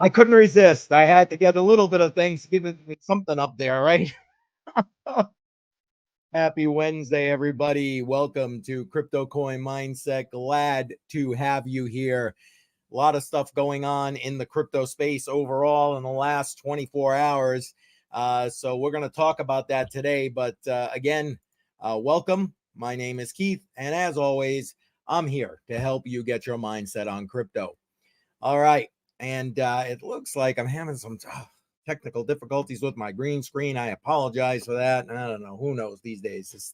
I couldn't resist. I had to get a little bit of Thanksgiving something up there, right? Happy Wednesday, everybody. Welcome to Crypto Coin Mindset. Glad to have you here. A lot of stuff going on in the crypto space overall in the last 24 hours. So we're going to talk about that today. But again, welcome. My name is Keith. And as always, I'm here to help you get your mindset on crypto. All right. And it looks like I'm having some technical difficulties with my green screen. I apologize for that. I don't know. Who knows these days?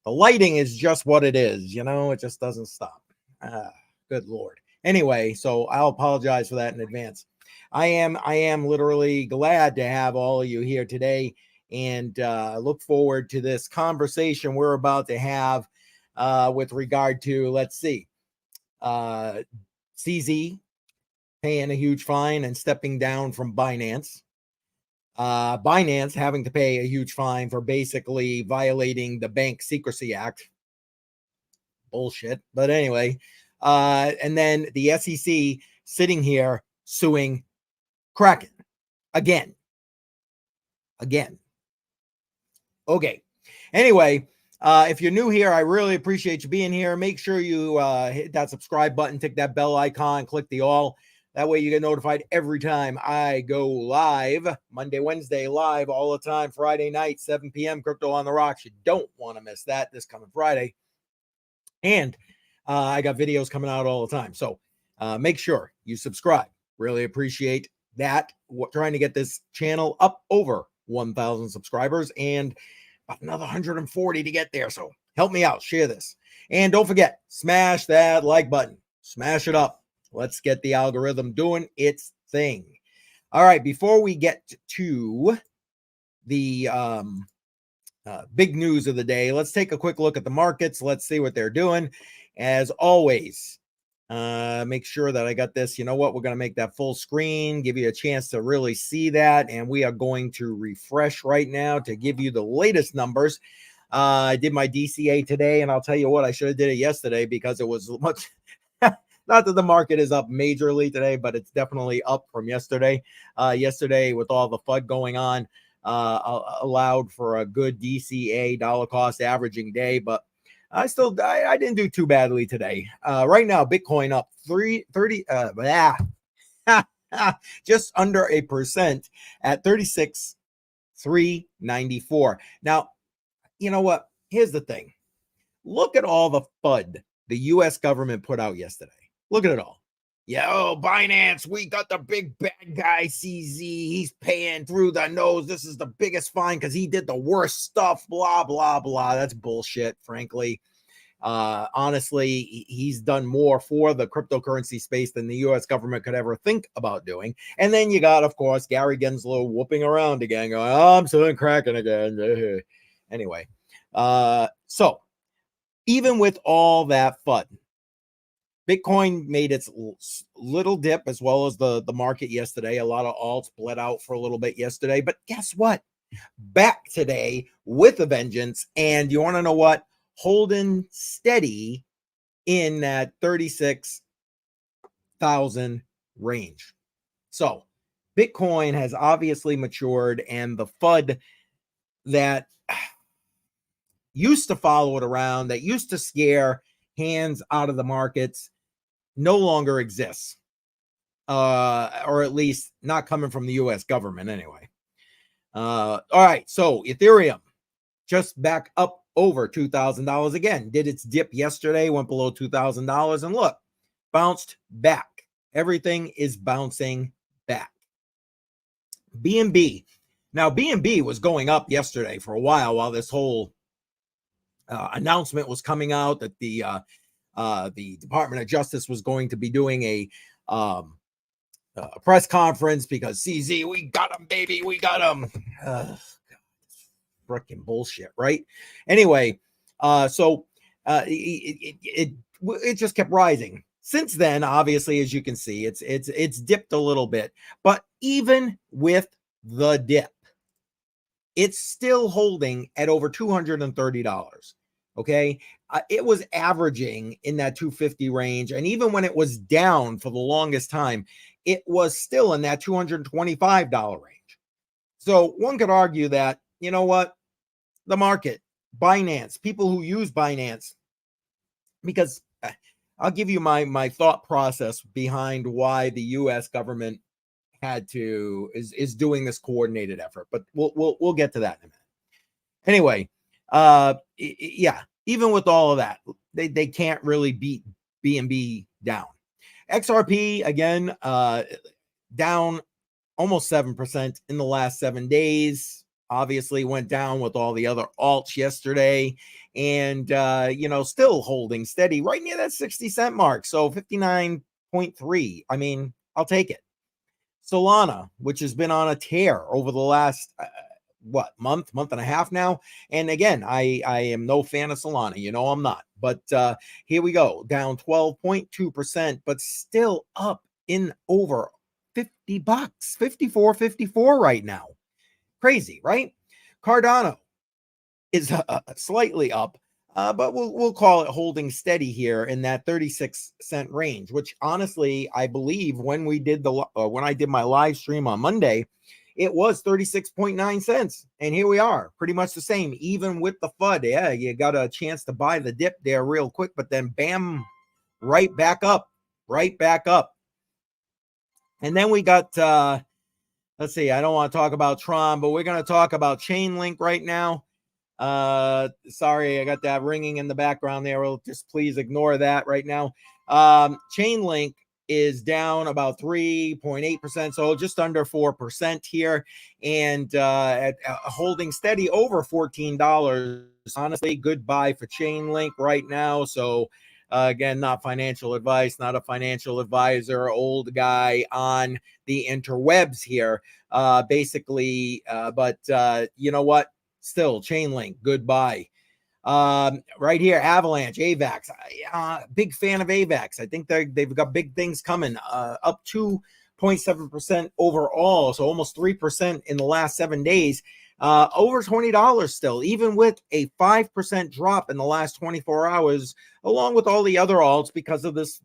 The lighting is just what it is. It just doesn't stop. Good Lord. Anyway, so I'll apologize for that in advance. I am literally glad to have all of you here today, and look forward to this conversation we're about to have with regard to, let's see, CZ paying a huge fine and stepping down from Binance. Binance having to pay a huge fine for basically violating the Bank Secrecy Act. Bullshit. But anyway, and then the SEC sitting here suing Kraken again. Okay. Anyway, if you're new here, I really appreciate you being here. Make sure you hit that subscribe button, tick that bell icon, click the all. That way you get notified every time I go live. Monday, Wednesday, live all the time. Friday night, 7 p.m., Crypto on the Rocks. You don't want to miss that this coming Friday. And I got videos coming out all the time. So make sure you subscribe. Really appreciate that. Trying to get this channel up over 1,000 subscribers and about another 140 to get there. So help me out. Share this. And don't forget, smash that like button. Smash it up. Let's get the algorithm doing its thing. All right. Before we get to the big news of the day, let's take a quick look at the markets. Let's see what they're doing. As always, make sure that I got this. You know what? We're going to make that full screen, give you a chance to really see that. And we are going to refresh right now to give you the latest numbers. I did my DCA today, and I'll tell you what, I should have did it yesterday because it was much. Not that the market is up majorly today, but it's definitely up from yesterday. Yesterday, with all the FUD going on, allowed for a good DCA dollar cost averaging day, but I didn't do too badly today. Right now, Bitcoin up 30, just under 1% at 36,394. Now, you know what? Here's the thing. Look at all the FUD the U.S. government put out yesterday. Look at it all. Yo, Binance, we got the big bad guy, CZ. He's paying through the nose. This is the biggest fine because he did the worst stuff, blah, blah, blah. That's bullshit, frankly. Honestly, he's done more for the cryptocurrency space than the U.S. government could ever think about doing. And then you got, of course, Gary Gensler whooping around again, going, oh, I'm still Kraken again. Anyway, so even with all that FUD, Bitcoin made its little dip as well as the market yesterday. A lot of alts bled out for a little bit yesterday. But guess what? Back today with a vengeance. And you want to know what? Holding steady in that 36,000 range. So Bitcoin has obviously matured, and the FUD that used to follow it around, that used to scare hands out of the markets, no longer exists, or at least not coming from the U.S. government anyway. All right, so Ethereum just back up over $2,000 again. Did its dip yesterday, went below $2,000, and look, bounced back. Everything is bouncing back. BNB. Now, BNB was going up yesterday for a while this whole announcement was coming out that the Department of Justice was going to be doing a press conference because CZ, we got him, baby, we got him. Freaking bullshit, right? Anyway, so it just kept rising. Since then, obviously, as you can see, it's dipped a little bit, but even with the dip, it's still holding at over $230. Okay. it was averaging in that 250 range. And even when it was down for the longest time, it was still in that $225 range. So one could argue that, you know what, the market, Binance, people who use Binance, because I'll give you my thought process behind why the U.S. government is doing this coordinated effort, but we'll get to that in a minute. Anyway, yeah, even with all of that, they can't really beat BNB down. XRP again, down almost 7% in the last 7 days. Obviously went down with all the other alts yesterday, and still holding steady right near that 60-cent mark. So 59.3. I mean, I'll take it. Solana, which has been on a tear over the last month and a half now. And again, I am no fan of Solana. You know I'm not. But here we go, down 12.2%, but still up in over $50, 54 right now. Crazy, right? Cardano is slightly up, but we'll call it holding steady here in that 36-cent range, which honestly, I believe when I did my live stream on Monday, it was 36.9 cents. And here we are, pretty much the same, even with the FUD. Yeah, you got a chance to buy the dip there real quick, but then bam, right back up. And then we got, let's see, I don't want to talk about Tron, but we're going to talk about Chainlink right now. Sorry, I got that ringing in the background there. Well, just please ignore that right now. Chainlink is down about 3.8%, so just under 4% here, and holding steady over $14. Honestly, good buy for Chainlink right now. So again, not financial advice, not a financial advisor, old guy on the interwebs here, basically. But you know what? Still, Chainlink, good buy. Right here, Avalanche, AVAX. Big fan of AVAX. I think they've got big things coming. Up 2.7% overall, so almost 3% in the last 7 days. Over $20 still, even with a 5% drop in the last 24 hours, along with all the other alts because of this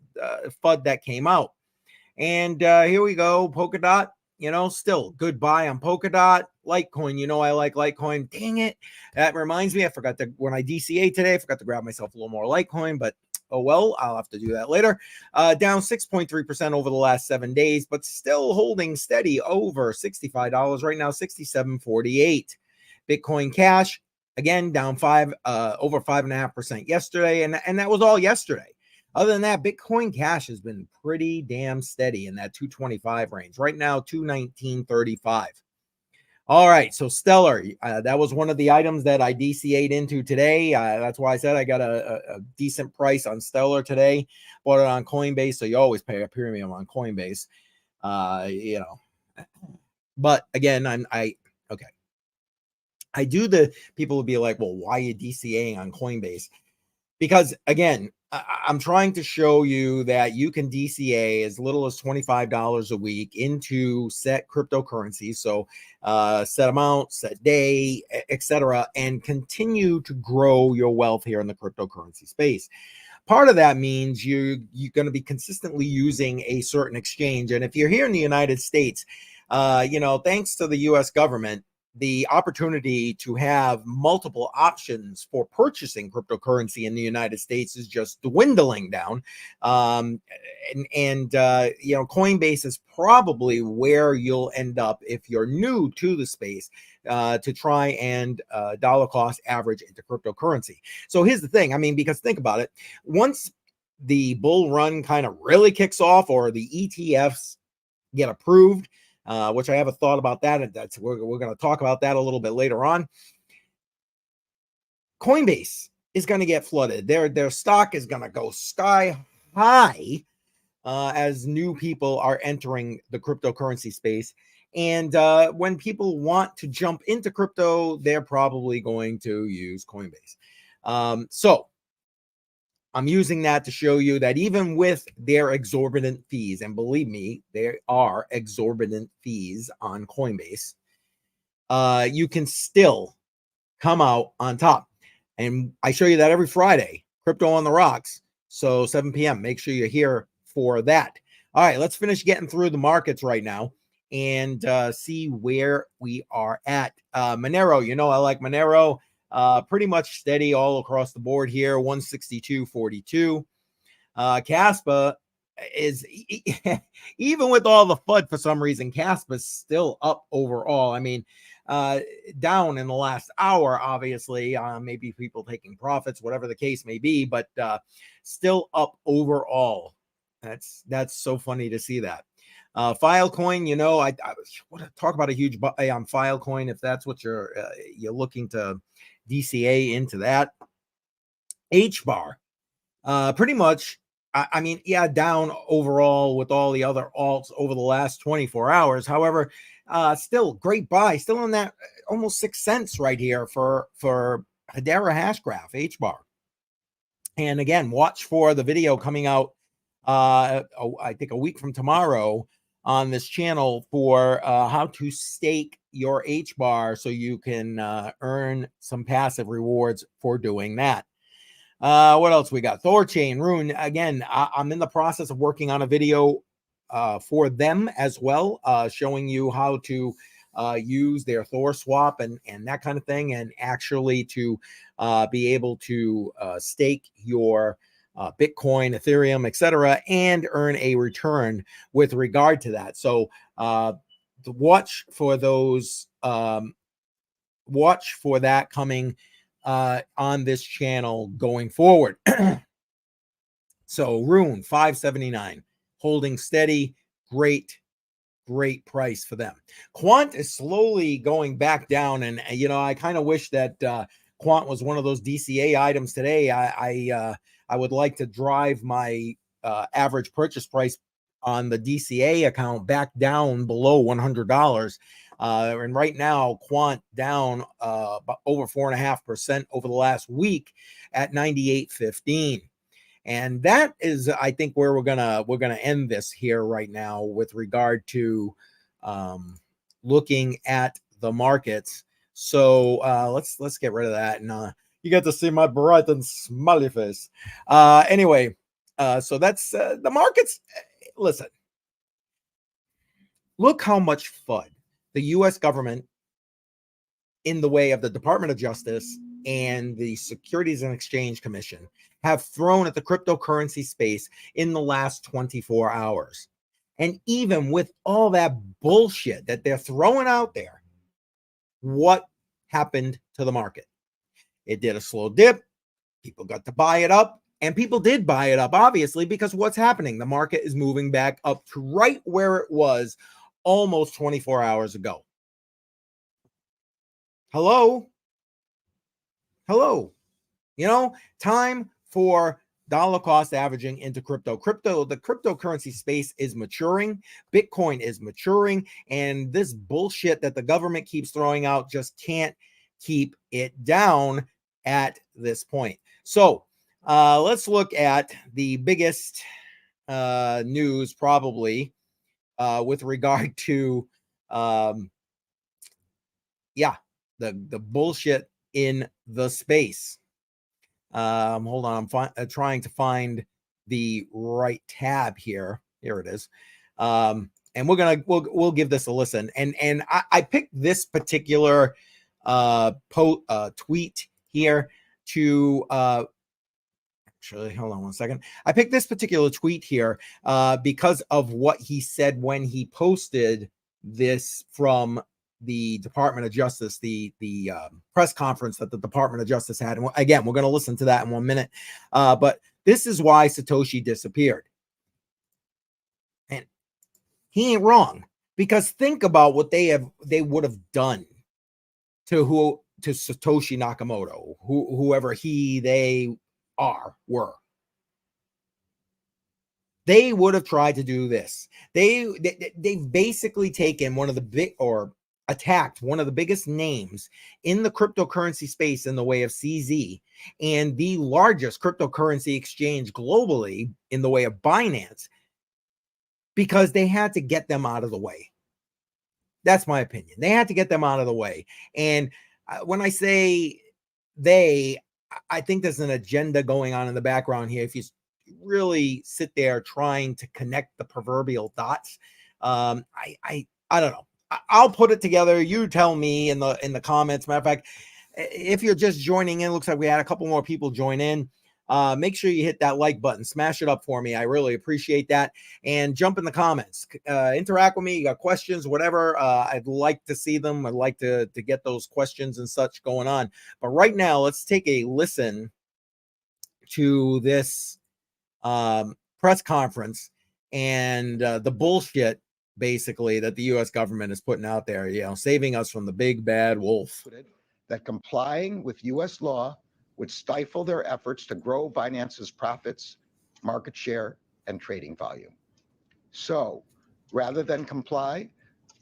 FUD that came out. And here we go, Polkadot. Still good buy on Polkadot. Litecoin, I like Litecoin. Dang it. That reminds me, when I DCA today, I forgot to grab myself a little more Litecoin, but oh well, I'll have to do that later. Down 6.3% over the last 7 days, but still holding steady over $65 right now, $67.48. Bitcoin Cash, again, down over 5.5% yesterday, and that was all yesterday. Other than that, Bitcoin Cash has been pretty damn steady in that 225 range. Right now, 219.35. All right, so Stellar, that was one of the items that I DCA'd into today. That's why I said I got a decent price on Stellar today. Bought it on Coinbase, so you always pay a premium on Coinbase. But again, okay. I do people will be like, well, why are you DCAing on Coinbase? Because again, I'm trying to show you that you can DCA as little as $25 a week into set cryptocurrencies. So set amount, set day, etc., and continue to grow your wealth here in the cryptocurrency space. Part of that means you're going to be consistently using a certain exchange. And if you're here in the United States, thanks to the U.S. government, the opportunity to have multiple options for purchasing cryptocurrency in the United States is just dwindling down. Coinbase is probably where you'll end up if you're new to the space, to try and dollar cost average into cryptocurrency. So here's the thing. Because think about it. Once the bull run kind of really kicks off, or the ETFs get approved, which I have a thought about that, and we're going to talk about that a little bit later on. Coinbase is going to get flooded. Their stock is going to go sky high as new people are entering the cryptocurrency space. And when people want to jump into crypto, they're probably going to use Coinbase. So I'm using that to show you that even with their exorbitant fees, and believe me, there are exorbitant fees on Coinbase, you can still come out on top. And I show you that every Friday. Crypto on the Rocks. So 7 p.m. Make sure you're here for that. All right, let's finish getting through the markets right now and see where we are at. Monero, you know I like Monero. Pretty much steady all across the board here, 162.42. Caspa is even with all the FUD for some reason, Caspa's still up overall. I mean, down in the last hour, obviously, maybe people taking profits, whatever the case may be, but still up overall. That's so funny to see that. Filecoin, you know, I want to talk about a huge buy on Filecoin if that's what you're looking to DCA into that. HBAR, pretty much. I mean, yeah, down overall with all the other alts over the last 24 hours. However, still great buy, still in that almost 6 cents right here for Hedera hash graph, HBAR. And again, watch for the video coming out, I think a week from tomorrow on this channel for how to stake your HBAR so you can earn some passive rewards for doing that. What else we got? Thorchain, Rune. Again, I'm in the process of working on a video for them as well, showing you how to use their Thor swap and that kind of thing, and actually to be able to stake your Bitcoin, Ethereum, etc., and earn a return with regard to that. So watch for those. Watch for that coming on this channel going forward. So Rune 579 holding steady, great price for them. Quant is slowly going back down, and you know, I kind of wish that Quant was one of those DCA items today. I would like to drive my average purchase price on the DCA account back down below $100. And right now, Quant down over 4.5% over the last week at 98.15. And that is, I think, where we're gonna end this here right now with regard to looking at the markets. So let's get rid of that, and you get to see my bright and smiley face. Anyway, so that's the markets. Listen, look how much FUD the U.S. government, in the way of the Department of Justice and the Securities and Exchange Commission, have thrown at the cryptocurrency space in the last 24 hours. And even with all that bullshit that they're throwing out there, what happened to the market? It did a slow dip. People got to buy it up, and people did buy it up, obviously, because what's happening? The market is moving back up to right where it was almost 24 hours ago. Hello? You know, time for dollar cost averaging into crypto. The cryptocurrency space is maturing. Bitcoin is maturing. And this bullshit that the government keeps throwing out just can't keep it down at this point. So let's look at the biggest news probably with regard to, the bullshit in the space. Hold on, I'm trying to find the right tab here. Here it is. And we'll give this a listen. And I picked this particular tweet here to actually, hold on one second. I picked this particular tweet here because of what he said when he posted this from the Department of Justice, the press conference that the Department of Justice had. And again, we're going to listen to that in 1 minute. But this is why Satoshi disappeared. And he ain't wrong, because think about what they would have done to Satoshi Nakamoto, whoever they were. They would have tried to do this. They've basically taken one of the attacked one of the biggest names in the cryptocurrency space in the way of CZ, and the largest cryptocurrency exchange globally in the way of Binance, because they had to get them out of the way. That's my opinion. They had to get them out of the way. And when I say they, I think there's an agenda going on in the background here. If you really sit there trying to connect the proverbial dots, I don't know. I'll put it together. You tell me in the comments. Matter of fact, if you're just joining in, looks like we had a couple more people join in. Make sure you hit that like button, smash it up for me. I really appreciate that. And jump in the comments, interact with me. You got questions, whatever. I'd like to see them. I'd like to get those questions and such going on. But right now, let's take a listen to this press conference and the bullshit basically that the U.S. government is putting out there, saving us from the big bad wolf. That complying with U.S. law would stifle their efforts to grow Binance's profits, market share, and trading volume. So, rather than comply,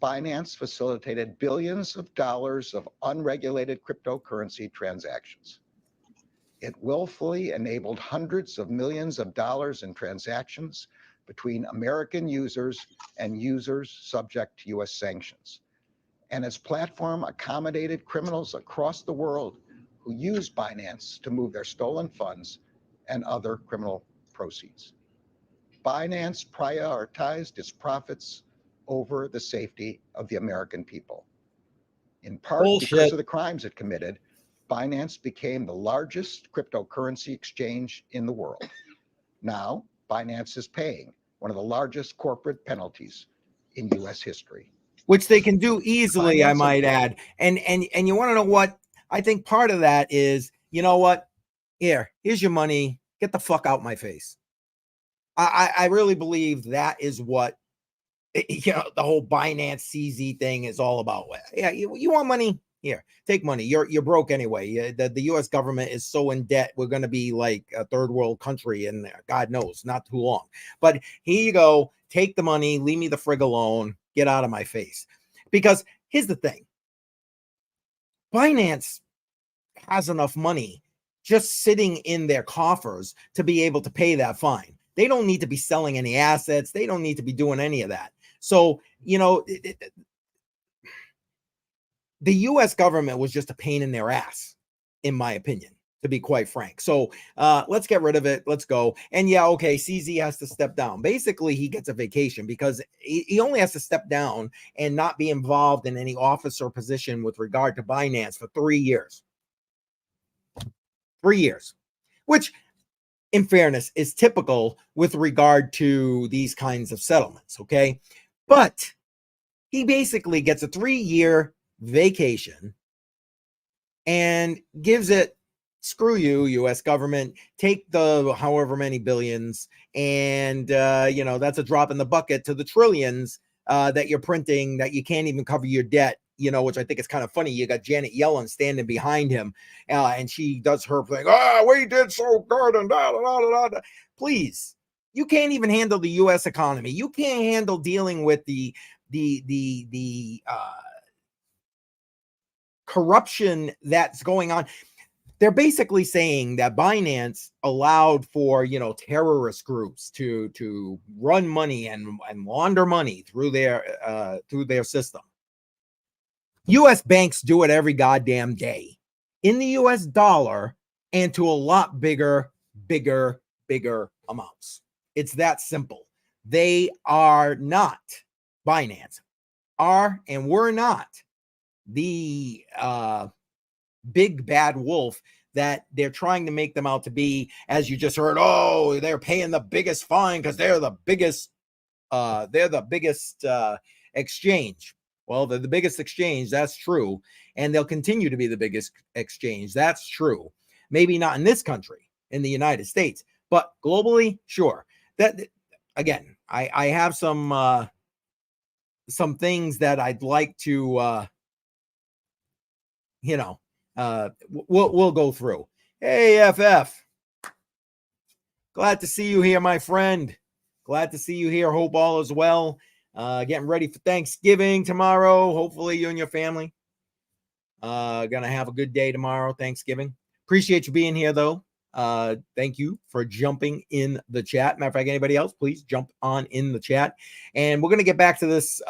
Binance facilitated billions of dollars of unregulated cryptocurrency transactions. It willfully enabled hundreds of millions of dollars in transactions between American users and users subject to U.S. sanctions. And its platform accommodated criminals across the world who use Binance to move their stolen funds and other criminal proceeds. Binance prioritized its profits over the safety of the American people. In part because of the crimes it committed, Binance became the largest cryptocurrency exchange in the world. Now, Binance is paying one of the largest corporate penalties in U.S. history. Which they can do easily, I might add. And you want to know what? I think part of that is, you know what? Here's your money. Get the fuck out my face. I really believe that is what the whole Binance CZ thing is all about. Yeah, you want money? Here, take money. You're broke anyway. The U.S. government is so in debt. We're going to be like a third world country in there. God knows, not too long. But here you go. Take the money. Leave me the frig alone. Get out of my face. Because here's the thing. Binance has enough money just sitting in their coffers to be able to pay that fine. They don't need to be selling any assets. They don't need to be doing any of that. So, the U.S. government was just a pain in their ass, in my opinion, to be quite frank. So let's get rid of it. Let's go. And yeah, okay, CZ has to step down. Basically, he gets a vacation because he only has to step down and not be involved in any office or position with regard to Binance for 3 years. 3 years, which in fairness is typical with regard to these kinds of settlements, okay? But he basically gets a 3-year vacation and gives it, screw you, U.S. government, take the however many billions, and that's a drop in the bucket to the trillions that you're printing that you can't even cover your debt, which I think is kind of funny. You got Janet Yellen standing behind him, and she does her thing. We did so good, and da da da da. Please, you can't even handle the U.S. economy. You can't handle dealing with the corruption that's going on. They're basically saying that Binance allowed for, terrorist groups to run money and launder money through their system. U.S. banks do it every goddamn day in the U.S. dollar and to a lot bigger amounts. It's that simple. They are not, Binance are and were not the big bad wolf that they're trying to make them out to be, as you just heard. Oh, they're paying the biggest fine because they're the biggest exchange. Well, they're the biggest exchange, that's true, and they'll continue to be the biggest exchange, that's true. Maybe not in this country, in the United States, but globally, sure. That again, I have some things that I'd like to we'll go through. Hey, FF. Glad to see you here, my friend. Glad to see you here. Hope all is well. Getting ready for Thanksgiving tomorrow. Hopefully you and your family gonna have a good day tomorrow, Thanksgiving. Appreciate you being here, though. Thank you for jumping in the chat. Matter of fact, anybody else, please jump on in the chat. And we're gonna get back to this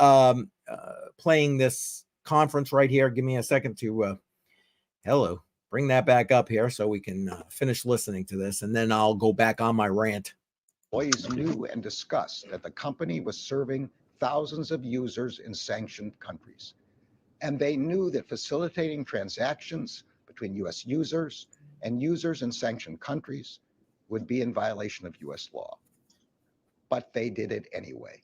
playing this conference right here. Give me a second to hello. bring that back up here so we can finish listening to this, and then I'll go back on my rant. Employees knew and discussed that the company was serving thousands of users in sanctioned countries. And they knew that facilitating transactions between US users and users in sanctioned countries would be in violation of US law. But they did it anyway.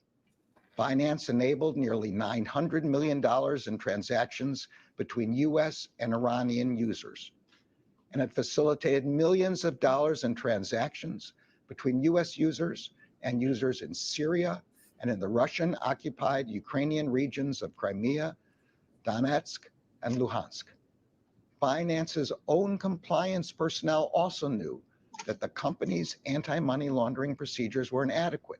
Binance enabled nearly $900 million in transactions between US and Iranian users. And it facilitated millions of dollars in transactions between US users and users in Syria and in the Russian-occupied Ukrainian regions of Crimea, Donetsk, and Luhansk. Binance's own compliance personnel also knew that the company's anti-money laundering procedures were inadequate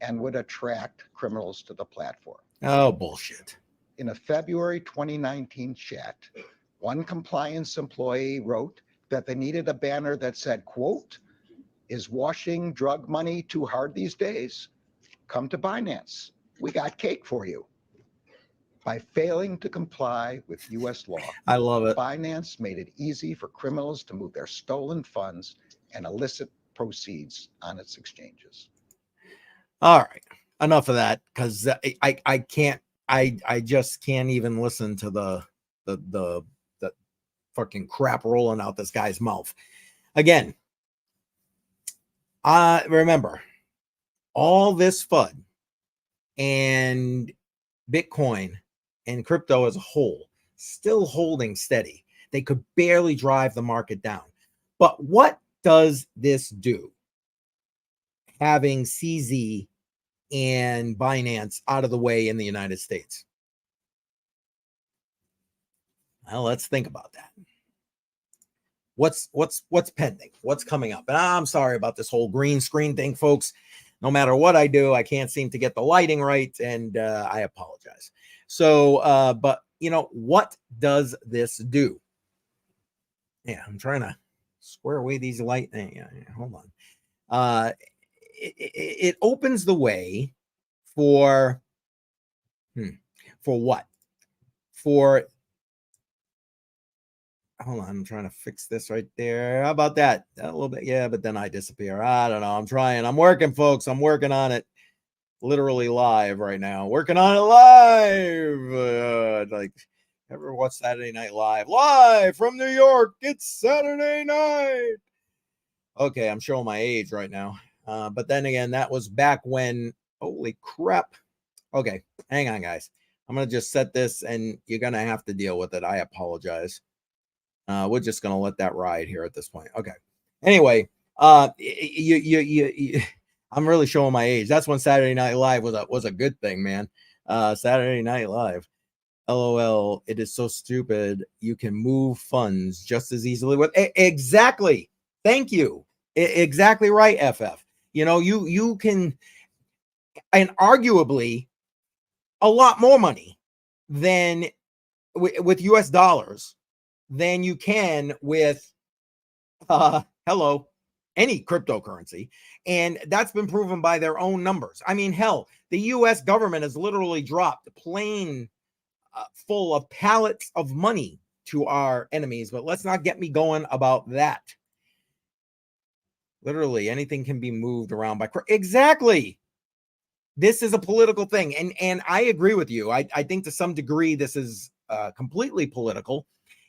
and would attract criminals to the platform. Oh, bullshit. In a February 2019 chat, one compliance employee wrote that they needed a banner that said, quote, "Is washing drug money too hard these days? Come to Binance. We got cake for you." By failing to comply with US law, I love it. Binance made it easy for criminals to move their stolen funds and illicit proceeds on its exchanges. All right, enough of that, because I can't, I just can't even listen to the fucking crap rolling out this guy's mouth. Again, remember, all this FUD and Bitcoin and crypto as a whole still holding steady. They could barely drive the market down. But what does this do? Having CZ and Binance out of the way in the United States. Well, let's think about that. What's pending? What's coming up? And I'm sorry about this whole green screen thing, folks. No matter what I do, I can't seem to get the lighting right, and I apologize. So, but you know, what does this do? Yeah, I'm trying to square away these light. Yeah, hold on. It opens the way for what? For, hold on, I'm trying to fix this right there. How about that? A little bit, yeah, but then I disappear. I don't know. I'm trying. I'm working, folks. I'm working on it. Literally live right now. Working on it live. Like, ever watch Saturday Night Live? Live from New York. It's Saturday night. Okay, I'm showing my age right now. But then again, that was back when, holy crap. Okay, hang on, guys. I'm going to just set this, and you're going to have to deal with it. I apologize. We're just going to let that ride here at this point. Okay. Anyway, I'm really showing my age. That's when Saturday Night Live was a good thing, man. Saturday Night Live. LOL. It is so stupid. You can move funds just as easily with exactly. Thank you. Exactly right, FF. You know, you can, and arguably a lot more money than with US dollars than you can with any cryptocurrency. And that's been proven by their own numbers. I mean, hell, the US government has literally dropped a plane full of pallets of money to our enemies, but let's not get me going about that. Literally anything can be moved around by exactly. This is a political thing, and I agree with you. I think to some degree this is completely political,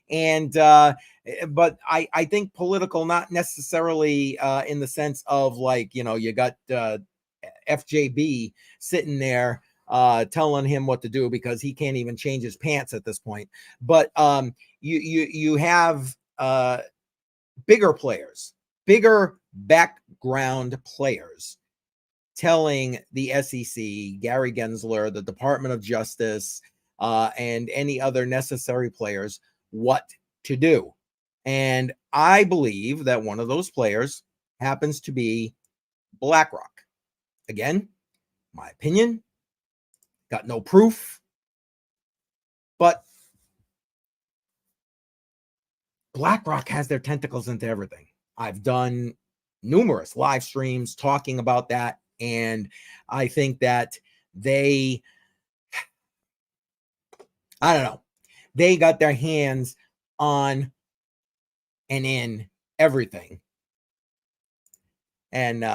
and but I think political not necessarily in the sense of, like, you know, you got FJB sitting there telling him what to do because he can't even change his pants at this point. But you have bigger players, bigger background players telling the SEC, Gary Gensler, the Department of Justice, and any other necessary players what to do. And I believe that one of those players happens to be BlackRock. Again, my opinion, got no proof, but BlackRock has their tentacles into everything. I've done numerous live streams talking about that, and I think that they, I don't know, they got their hands on and in everything. And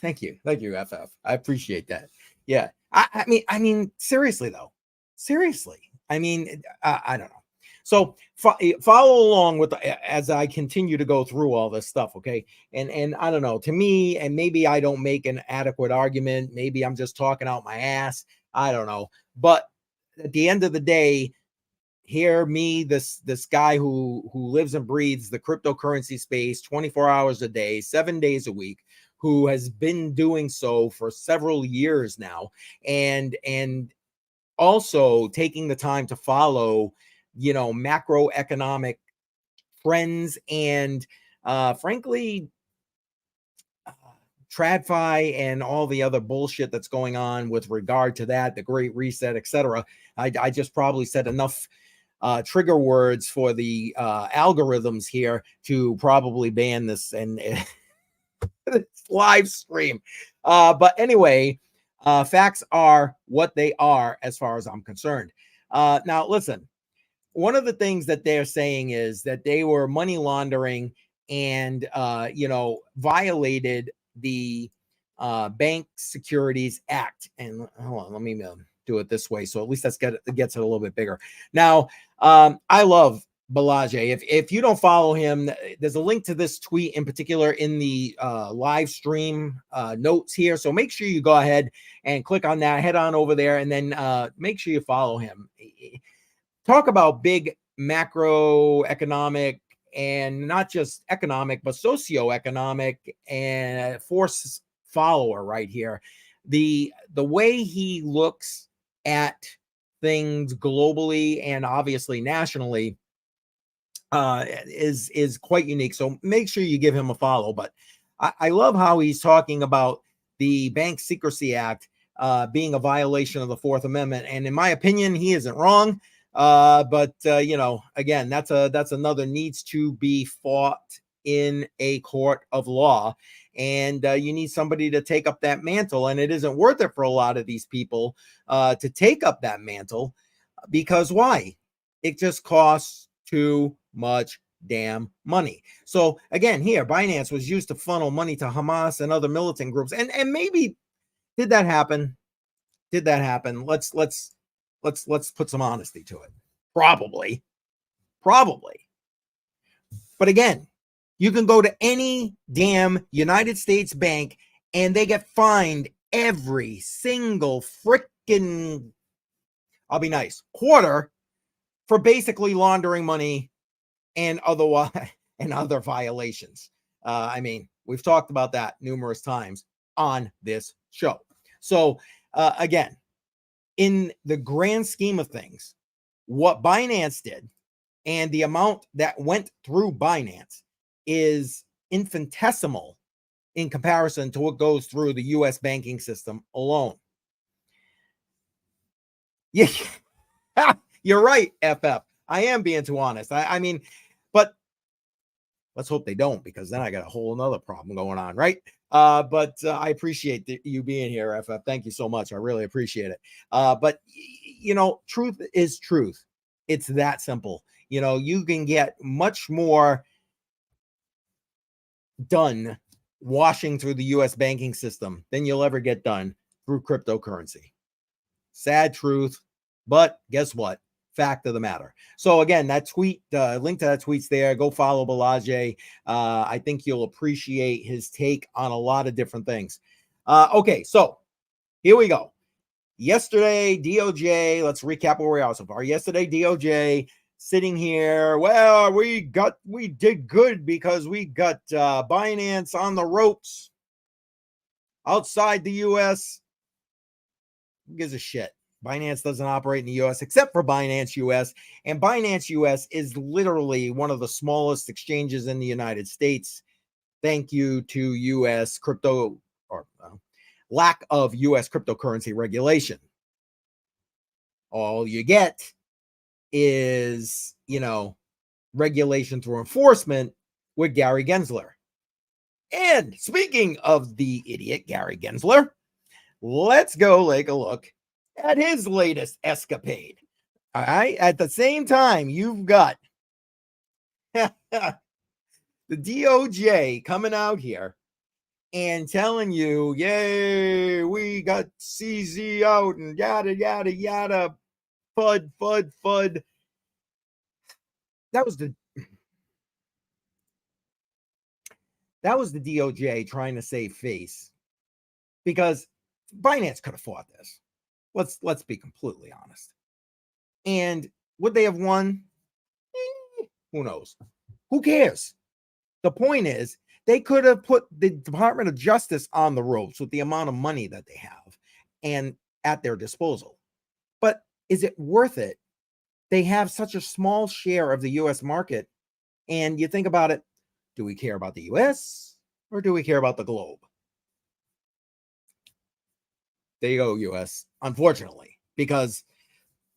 thank you, FF. I appreciate that. Yeah, I mean, seriously though, seriously. I mean, I don't know. So follow along with as I continue to go through all this stuff, okay? And I don't know. To me, and maybe I don't make an adequate argument. Maybe I'm just talking out my ass. I don't know. But at the end of the day, here this guy who lives and breathes the cryptocurrency space 24 hours a day, 7 days a week, who has been doing so for several years now, and also taking the time to follow, macroeconomic trends and frankly TradFi and all the other bullshit that's going on with regard to that, the Great Reset, etc. I just probably said enough trigger words for the algorithms here to probably ban this and this live stream. But anyway, facts are what they are as far as I'm concerned. Now, listen, one of the things that they're saying is that they were money laundering and, violated the Bank Securities Act. And hold on, let me do it this way. So at least gets it a little bit bigger. Now, I love Balaji. If you don't follow him, there's a link to this tweet in particular in the live stream notes here. So make sure you go ahead and click on that, head on over there, and then make sure you follow him. Talk about big macroeconomic and not just economic, but socioeconomic and force follower right here. The way he looks at things globally and obviously nationally is quite unique. So make sure you give him a follow. But I love how he's talking about the Bank Secrecy Act being a violation of the Fourth Amendment. And in my opinion, he isn't wrong. But again, that's another needs to be fought in a court of law. And you need somebody to take up that mantle. And it isn't worth it for a lot of these people to take up that mantle, because why? It just costs too much damn money. So again, here, Binance was used to funnel money to Hamas and other militant groups. And maybe did that happen? Let's put some honesty to it. Probably. But again, you can go to any damn United States bank and they get fined every single freaking, I'll be nice, quarter for basically laundering money and other violations. I mean, we've talked about that numerous times on this show. So again, in the grand scheme of things, what Binance did and the amount that went through Binance is infinitesimal in comparison to what goes through the US banking system alone. Yeah, you're right, FF. I am being too honest. I mean, but let's hope they don't, because then I got a whole nother problem going on, right? But I appreciate you being here, FF. Thank you so much. I really appreciate it. But truth is truth. It's that simple. You can get much more done washing through the US banking system than you'll ever get done through cryptocurrency. Sad truth, but guess what? Fact of the matter. So again, that tweet, link to that tweet's there. Go follow Balaji. I think you'll appreciate his take on a lot of different things. Okay, so here we go. Yesterday, DOJ, let's recap where we are so far. Yesterday, DOJ sitting here. Well, we did good because we got Binance on the ropes outside the US. Who gives a shit? Binance doesn't operate in the US except for Binance US. And Binance US is literally one of the smallest exchanges in the United States. Thank you to US crypto, or lack of US cryptocurrency regulation. All you get is, regulation through enforcement with Gary Gensler. And speaking of the idiot Gary Gensler, let's go take a look at his latest escapade. All right. At the same time, you've got The DOJ coming out here and telling you, yay, we got CZ out and yada, yada, yada, FUD, FUD, FUD. That was the DOJ trying to save face, because Binance could have fought this. Let's be completely honest. And would they have won? Who knows? Who cares? The point is, they could have put the Department of Justice on the ropes with the amount of money that they have and at their disposal. But is it worth it? They have such a small share of the US market. And you think about it, do we care about the US or do we care about the globe? There you go, US, unfortunately, because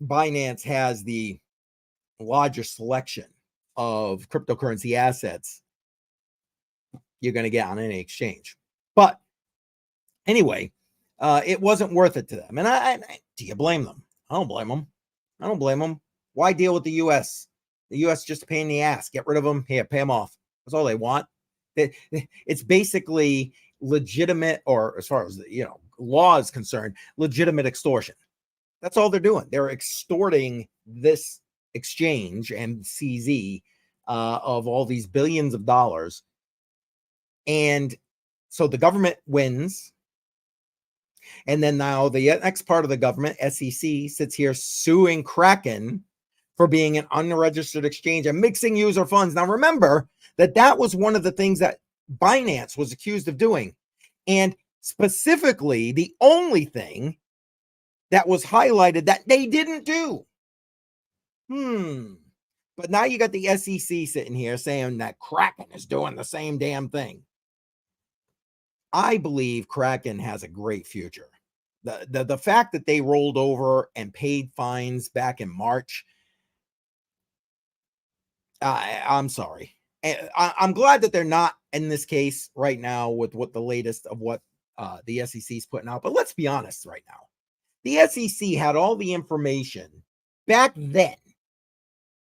Binance has the largest selection of cryptocurrency assets you're going to get on any exchange. But anyway, it wasn't worth it to them. And I do you blame them? I don't blame them. I don't blame them. Why deal with the US? The US just a pain in the ass. Get rid of them. Here, pay them off. That's all they want. It's basically legitimate, or as far as the law is concerned, legitimate extortion. That's all they're doing. They're extorting this exchange and CZ of all these billions of dollars. And so the government wins. And then now the next part of the government, SEC, sits here suing Kraken for being an unregistered exchange and mixing user funds. Now, remember that was one of the things that Binance was accused of doing. And specifically, the only thing that was highlighted that they didn't do. But now you got the SEC sitting here saying that Kraken is doing the same damn thing. I believe Kraken has a great future. The fact that they rolled over and paid fines back in March, I'm sorry. I'm glad that they're not in this case right now with what the latest of what the SEC is putting out. But let's be honest right now. The SEC had all the information back then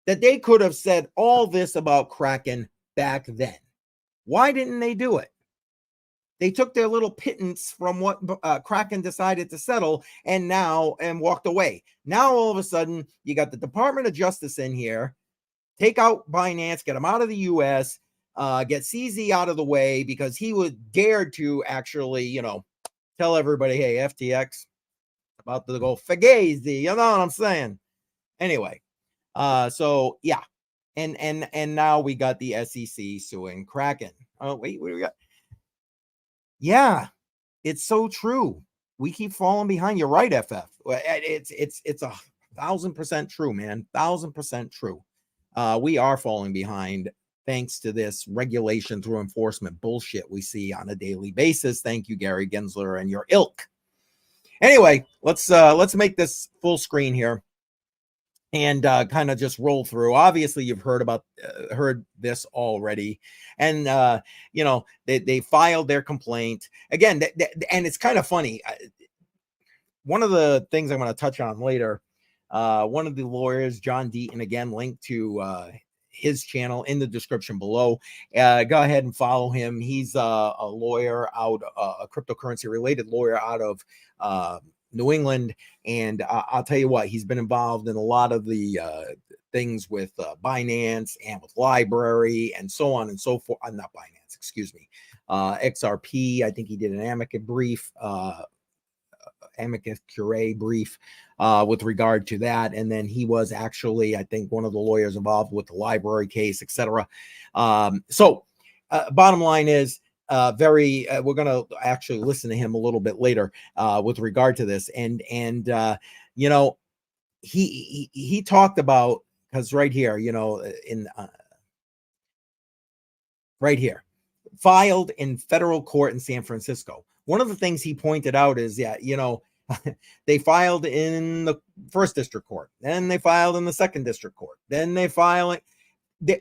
that they could have said all this about Kraken back then. Why didn't they do it? They took their little pittance from what Kraken decided to settle and walked away. Now, all of a sudden, you got the Department of Justice in here, take out Binance, get them out of the U.S., get CZ out of the way because he was dared to actually, tell everybody, hey, FTX about to go fugazi. You know what I'm saying? Anyway, so yeah. And now we got the SEC suing Kraken. Oh, wait, what do we got? Yeah, it's so true. We keep falling behind. You're right, FF. It's 1,000% true, man. 1,000% true. We are falling behind thanks to this regulation through enforcement bullshit we see on a daily basis. Thank you, Gary Gensler and your ilk. Anyway, let's make this full screen here and kind of just roll through. Obviously, you've heard this already, and they filed their complaint again. And it's kind of funny. One of the things I'm going to touch on later. One of the lawyers, John Deaton, again, linked to his channel in the description below. Go ahead and follow him. He's a lawyer a cryptocurrency related lawyer out of New England. And I'll tell you what, he's been involved in a lot of the things with Binance and with Library and so on and so forth. Not Binance, excuse me. XRP, I think he did an amicus curiae brief with regard to that. And then he was actually, I think, one of the lawyers involved with the Library case, etc. So bottom line is, we're going to actually listen to him a little bit later with regard to this. And he talked about, because right here, right here, filed in federal court in San Francisco. One of the things he pointed out is that, they filed in the first district court, then they filed in the second district court, then they file.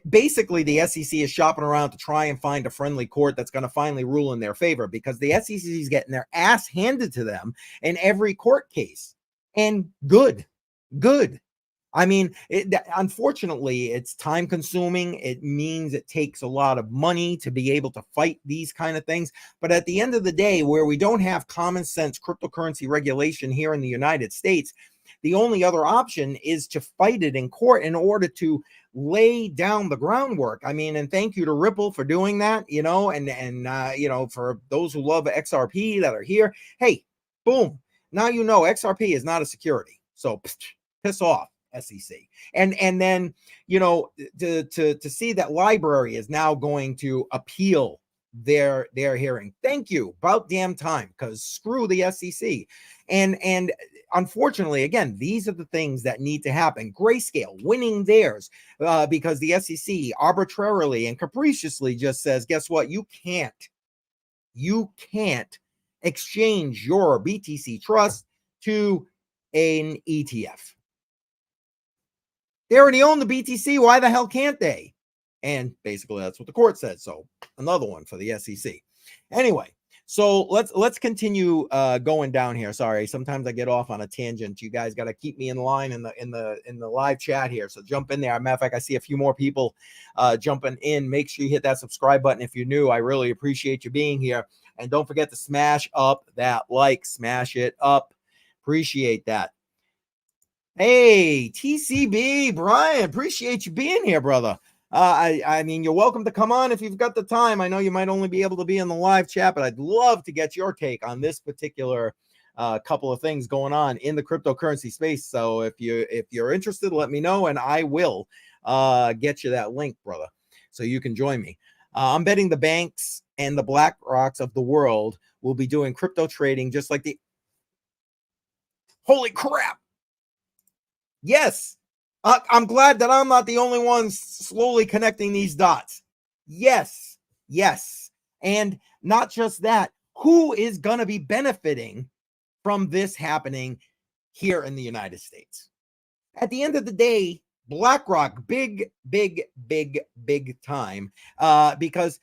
Basically, the SEC is shopping around to try and find a friendly court that's going to finally rule in their favor, because the SEC is getting their ass handed to them in every court case. And good. I mean, unfortunately, it's time consuming. It means it takes a lot of money to be able to fight these kind of things. But at the end of the day, where we don't have common sense cryptocurrency regulation here in the United States, the only other option is to fight it in court in order to lay down the groundwork. I mean, and thank you to Ripple for doing that, and for those who love XRP that are here. Hey, boom. Now you know XRP is not a security. So piss off, SEC. And then, to see that Library is now going to appeal their hearing. Thank you. About damn time, because screw the SEC. And unfortunately, again, these are the things that need to happen. Grayscale winning theirs because the SEC arbitrarily and capriciously just says, guess what? You can't exchange your BTC trust to an ETF. They already own the BTC. Why the hell can't they? And basically that's what the court said. So another one for the SEC. Anyway, so let's continue going down here. Sorry, sometimes I get off on a tangent. You guys got to keep me in line in the live chat here. So jump in there. Matter of fact, I see a few more people jumping in. Make sure you hit that subscribe button if you're new. I really appreciate you being here. And don't forget to smash up that like. Smash it up. Appreciate that. Hey, TCB, Brian, appreciate you being here, brother. I mean, you're welcome to come on if you've got the time. I know you might only be able to be in the live chat, but I'd love to get your take on this particular couple of things going on in the cryptocurrency space. So if you're interested, let me know, and I will get you that link, brother, so you can join me. I'm betting the banks and the BlackRocks of the world will be doing crypto trading just like the... Holy crap! Yes, I'm glad that I'm not the only one slowly connecting these dots. Yes. And not just that, who is going to be benefiting from this happening here in the United States? At the end of the day, BlackRock, big time, because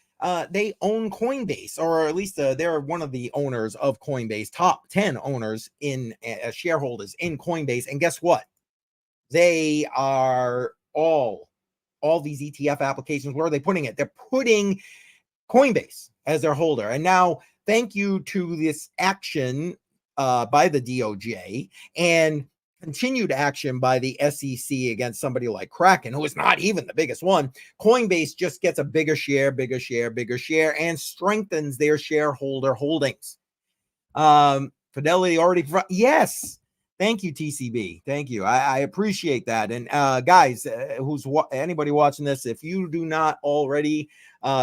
they own Coinbase, or at least they're one of the owners of Coinbase, top 10 owners in shareholders in Coinbase. And guess what? They are all these ETF applications. Where are they putting it? They're putting Coinbase as their holder. And now, thank you to this action by the DOJ and continued action by the SEC against somebody like Kraken, who is not even the biggest one, Coinbase just gets a bigger share, and strengthens their shareholder holdings. Fidelity already... Yes. Thank you, TCB. Thank you. I appreciate that. And guys, anybody watching this, if you do not already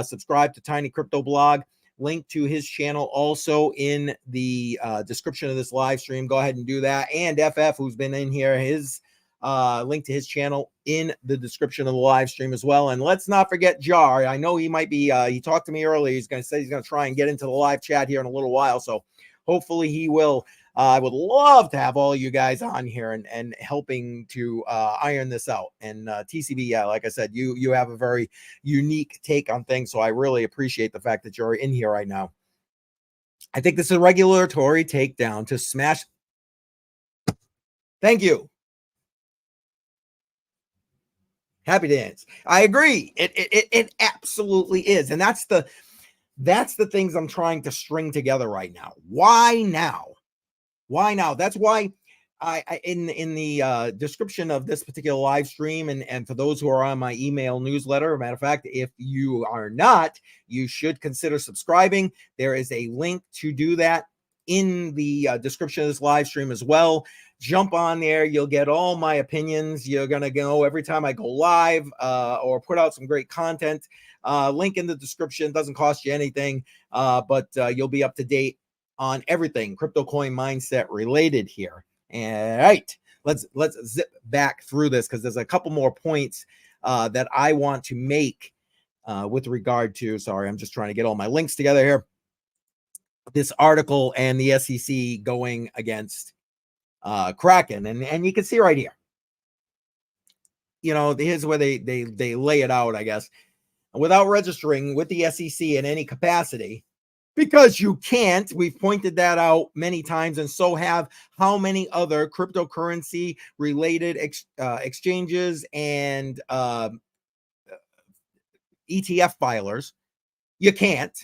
subscribe to Tiny Crypto Blog, link to his channel also in the description of this live stream. Go ahead and do that. And FF, who's been in here, his link to his channel in the description of the live stream as well. And let's not forget Jar. I know he might be, he talked to me earlier. He's going to say he's going to try and get into the live chat here in a little while. So hopefully he will. I would love to have all you guys on here and helping to iron this out. And TCB, yeah, like I said, you have a very unique take on things. So I really appreciate the fact that you're in here right now. I think this is a regulatory takedown to smash. Thank you. Happy dance. I agree. It absolutely is. And that's the things I'm trying to string together right now. Why now? Why now? That's why I in the description of this particular live stream, and for those who are on my email newsletter, matter of fact, if you are not, you should consider subscribing. There is a link to do that in the description of this live stream as well. Jump on there. You'll get all my opinions. You're going to know every time I go live or put out some great content. Link in the description. Doesn't cost you anything, but you'll be up to date on everything CryptoCoinMindSet related here. All right, let's zip back through this because there's a couple more points that I want to make with regard to, sorry, I'm just trying to get all my links together here. This article and the SEC going against Kraken. And you can see right here, here's where they lay it out, I guess. Without registering with the SEC in any capacity, Because you can't. We've pointed that out many times, and so have how many other cryptocurrency related exchanges and ETF filers. You can't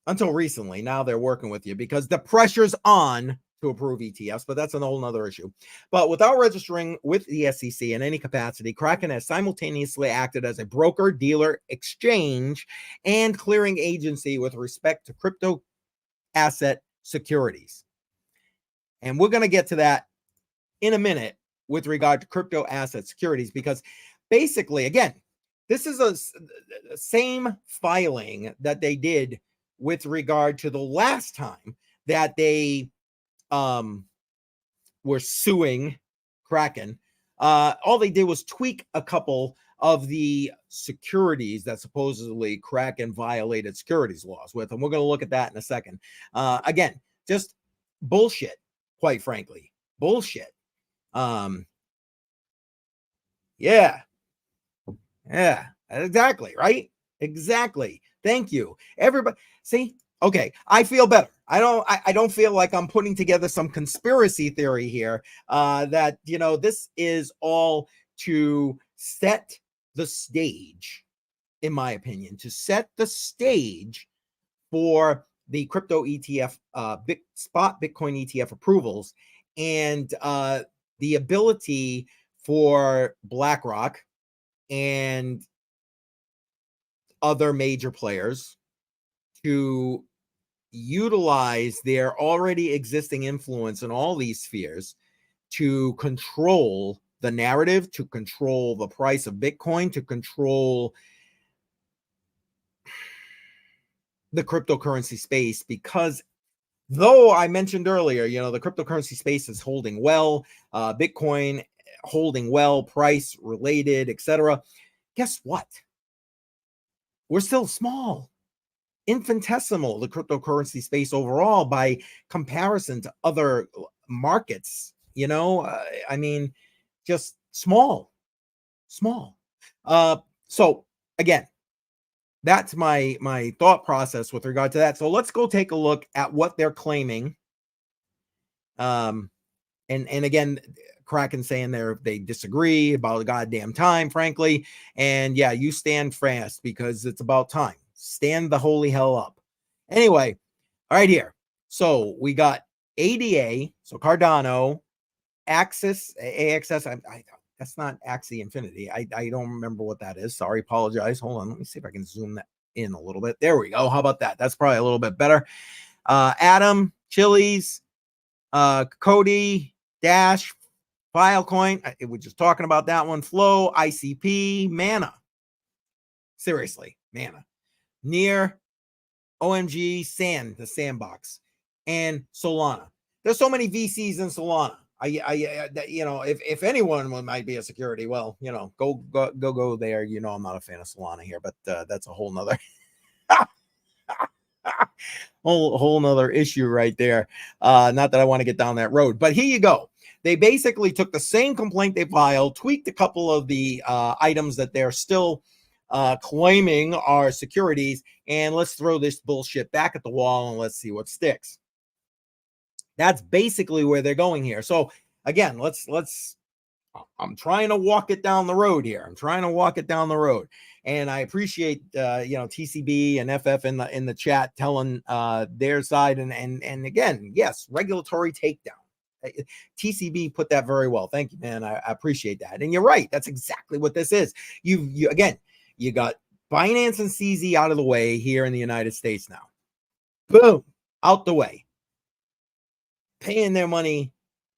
until recently. Now they're working with you because the pressure's on to approve ETFs, but that's a whole nother issue. But without registering with the SEC in any capacity, Kraken has simultaneously acted as a broker, dealer, exchange, and clearing agency with respect to crypto asset securities. And we're going to get to that in a minute with regard to crypto asset securities, because basically, again, this is a same filing that they did with regard to the last time that they were suing Kraken. All they did was tweak a couple of the securities that supposedly Kraken violated securities laws with, and we're going to look at that in a second. Again, just bullshit, quite frankly, bullshit. Yeah, exactly, right? Exactly. Thank you, everybody. See, okay, I feel better. I don't feel like I'm putting together some conspiracy theory here. That this is all to set the stage, in my opinion, to set the stage for the crypto ETF, spot Bitcoin ETF approvals, and the ability for BlackRock and other major players to utilize their already existing influence in all these spheres to control the narrative, to control the price of Bitcoin, to control the cryptocurrency space. Because though I mentioned earlier, the cryptocurrency space is holding well, Bitcoin holding well, price related, etc. Guess what? We're still small, infinitesimal, the cryptocurrency space overall by comparison to other markets. I mean, just small. So again, that's my thought process with regard to that. So let's go take a look at what they're claiming. And again, Kraken saying they disagree about the goddamn time, frankly. And yeah, you stand fast because it's about time. Stand the holy hell up. Anyway, all right, here. So we got ADA, so Cardano, Axis, AXS. That's not Axie Infinity. I don't remember what that is. Sorry, apologize. Hold on. Let me see if I can zoom that in a little bit. There we go. How about that? That's probably a little bit better. Atom, Chili's, Cody, Dash, Filecoin. We're just talking about that one. Flow, ICP, Mana. Seriously, Mana. Near, OMG, Sand, the Sandbox, and Solana. There's so many VCs in Solana. If anyone might be a security, well, go there. I'm not a fan of Solana here, but that's a whole nother whole nother issue right there. Not that I want to get down that road, but here you go. They basically took the same complaint they filed, tweaked a couple of the items that they're still claiming are securities, and let's throw this bullshit back at the wall and let's see what sticks. That's basically where they're going here. So again, I'm trying to walk it down the road here. And I appreciate TCB and FF in the chat telling their side, and again, yes, regulatory takedown. TCB put that very well. Thank you, man. I appreciate that. And you're right. That's exactly what this is. You got Binance and CZ out of the way here in the United States now. Boom, out the way. Paying their money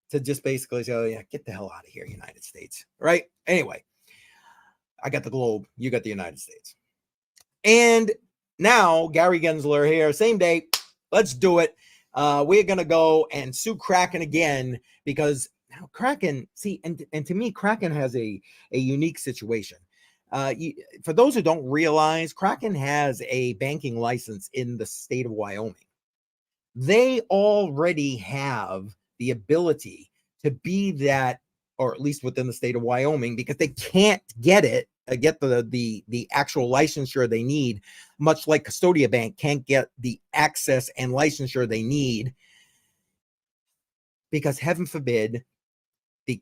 to just basically say, oh, yeah, get the hell out of here, United States. Right? Anyway, I got the globe. You got the United States. And now Gary Gensler here, same day. Let's do it. We're going to go and sue Kraken again, because now Kraken, see, and to me, Kraken has a unique situation. For those who don't realize, Kraken has a banking license in the state of Wyoming. They already have the ability to be that or at least within the state of Wyoming, because they can't get the actual licensure they need, much like Custodia Bank can't get the access and licensure they need, because heaven forbid the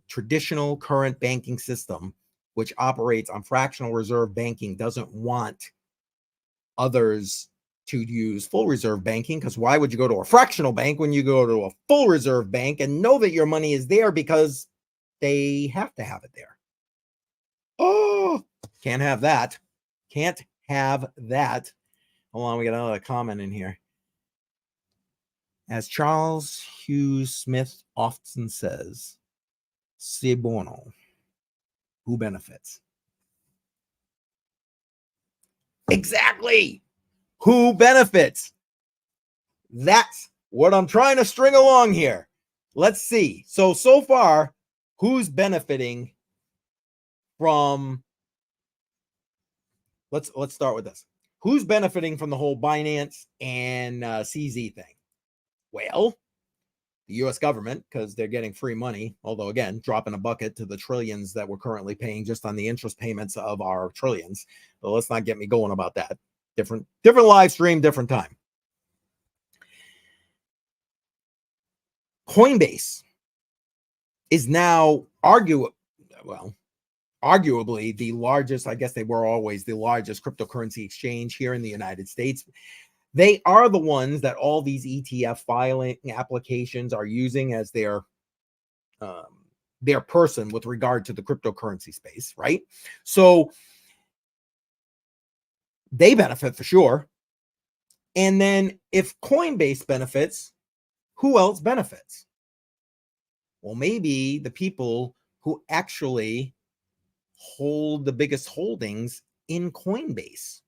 traditional current banking system, which operates on fractional reserve banking, doesn't want others to use full reserve banking, because why would you go to a fractional bank when you go to a full reserve bank and know that your money is there because they have to have it there? Oh, can't have that. Can't have that. Hold on, we got another comment in here. As Charles Hughes Smith often says, "C'est bono." Who benefits? Exactly. Who benefits? That's what I'm trying to string along here. Let's see. So far, who's benefiting from, let's start with this. Who's benefiting from the whole Binance and CZ thing? Well, the U.S. government, because they're getting free money, although again, dropping a bucket to the trillions that we're currently paying just on the interest payments of our trillions. But let's not get me going about that. Different live stream, different time. Coinbase is now arguably the largest, I guess they were always the largest cryptocurrency exchange here in the United States. They are the ones that all these ETF filing applications are using as their person with regard to the cryptocurrency space, right? So they benefit for sure. And then if Coinbase benefits, who else benefits? Well, maybe the people who actually hold the biggest holdings in Coinbase.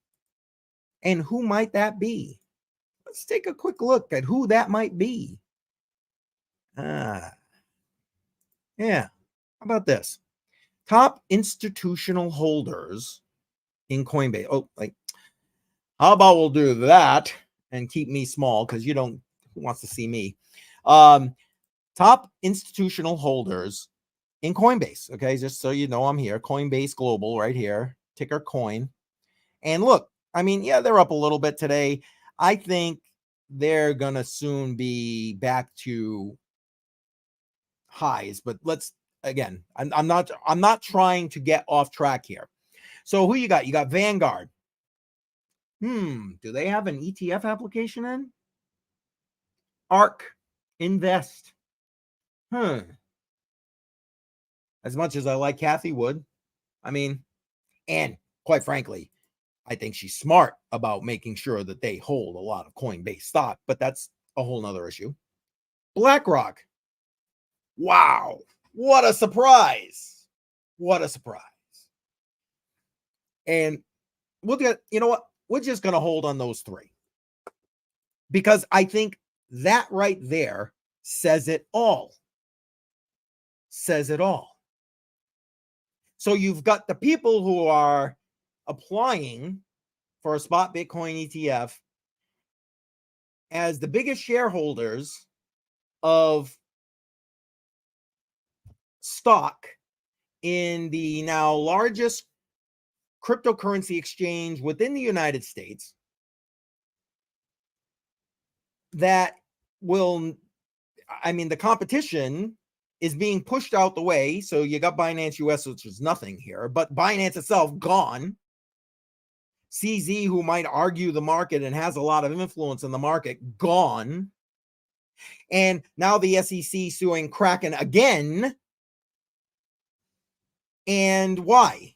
And who might that be? Let's take a quick look at who that might be. Yeah. How about this? Top institutional holders in Coinbase. Oh, how about we'll do that and keep me small, because who wants to see me? Top institutional holders in Coinbase. Okay, just so you know, I'm here. Coinbase Global right here, ticker coin. And look, they're up a little bit today. I think they're gonna soon be back to highs, but I'm not trying to get off track here. So who you got? You got Vanguard. Do they have an ETF application in? ARK Invest. As much as I like Kathy Wood, and quite frankly, I think she's smart about making sure that they hold a lot of Coinbase stock, but that's a whole nother issue. BlackRock. Wow. What a surprise. What a surprise. And we'll get, you know what? We're just going to hold on those three, because I think that right there says it all. Says it all. So you've got the people who are applying for a spot Bitcoin ETF as the biggest shareholders of stock in the now largest cryptocurrency exchange within the United States, that will, the competition is being pushed out the way. So you got Binance US, which is nothing here, but Binance itself gone. CZ, who might argue the market and has a lot of influence in the market, gone. And now the SEC suing Kraken again. And why?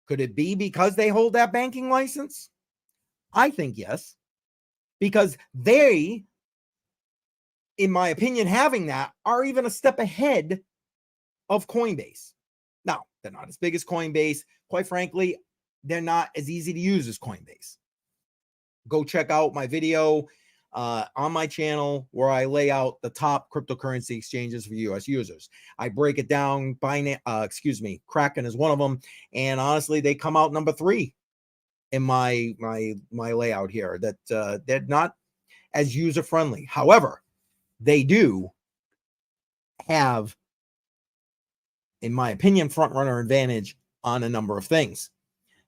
Could it be because they hold that banking license? I think yes. Because they, in my opinion, having that, are even a step ahead of Coinbase. Now, they're not as big as Coinbase. Quite frankly, they're not as easy to use as Coinbase. Go check out my video on my channel where I lay out the top cryptocurrency exchanges for US users. I break it down. Kraken is one of them. And honestly, they come out number 3 in my layout here, that they're not as user friendly. However, they do have in my opinion, front runner advantage on a number of things.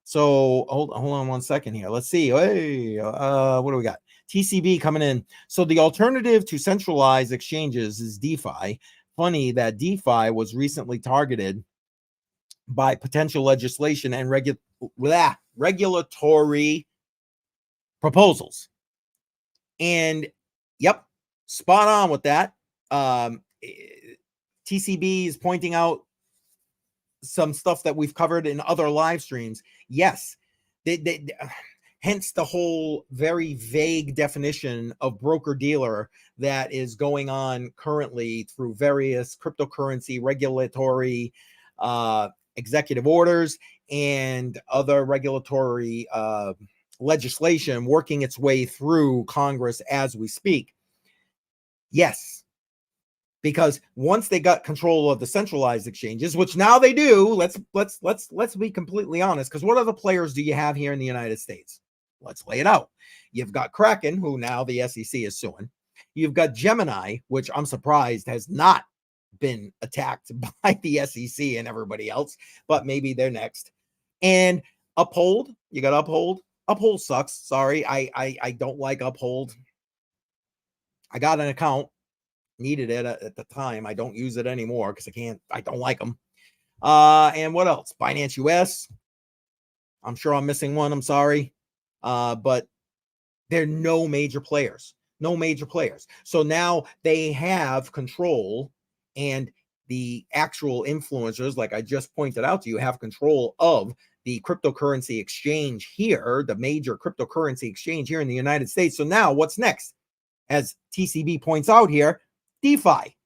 So hold on one second here. Let's see. Hey, what do we got? TCB coming in. So the alternative to centralized exchanges is DeFi. Funny that DeFi was recently targeted by potential legislation and regulatory proposals. And yep, spot on with that. TCB is pointing out some stuff that we've covered in other live streams. Yes, hence the whole very vague definition of broker-dealer that is going on currently through various cryptocurrency regulatory executive orders and other regulatory legislation working its way through Congress as we speak. Yes, because once they got control of the centralized exchanges, which now they do, let's be completely honest, because what other players do you have here in the United States? Let's lay it out. You've got Kraken, who now the SEC is suing. You've got Gemini, which I'm surprised has not been attacked by the SEC and everybody else, but maybe they're next. And Uphold, you got Uphold. Uphold sucks. Sorry, I don't like Uphold. I got an account. Needed it at the time. I don't use it anymore because I don't like them. And what else? Binance US. I'm sure I'm missing one. I'm sorry. But there are no major players. No major players. So now they have control, and the actual influencers, like I just pointed out to you, have control of the cryptocurrency exchange here, the major cryptocurrency exchange here in the United States. So now what's next? As TCB points out here, DeFi.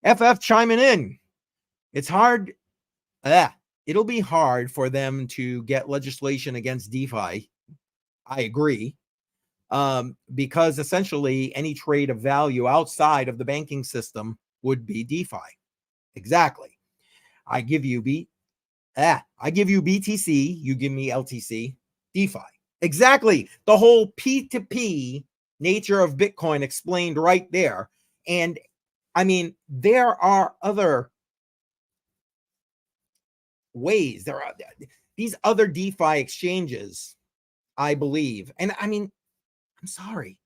FF chiming in. It's hard. It'll be hard for them to get legislation against DeFi. I agree. Because essentially any trade of value outside of the banking system would be DeFi. Exactly. I give you BTC, you give me LTC, DeFi. Exactly. The whole P2P nature of Bitcoin explained right there. And I mean, there are other ways. There are these other DeFi exchanges, I believe. And I mean, I'm sorry.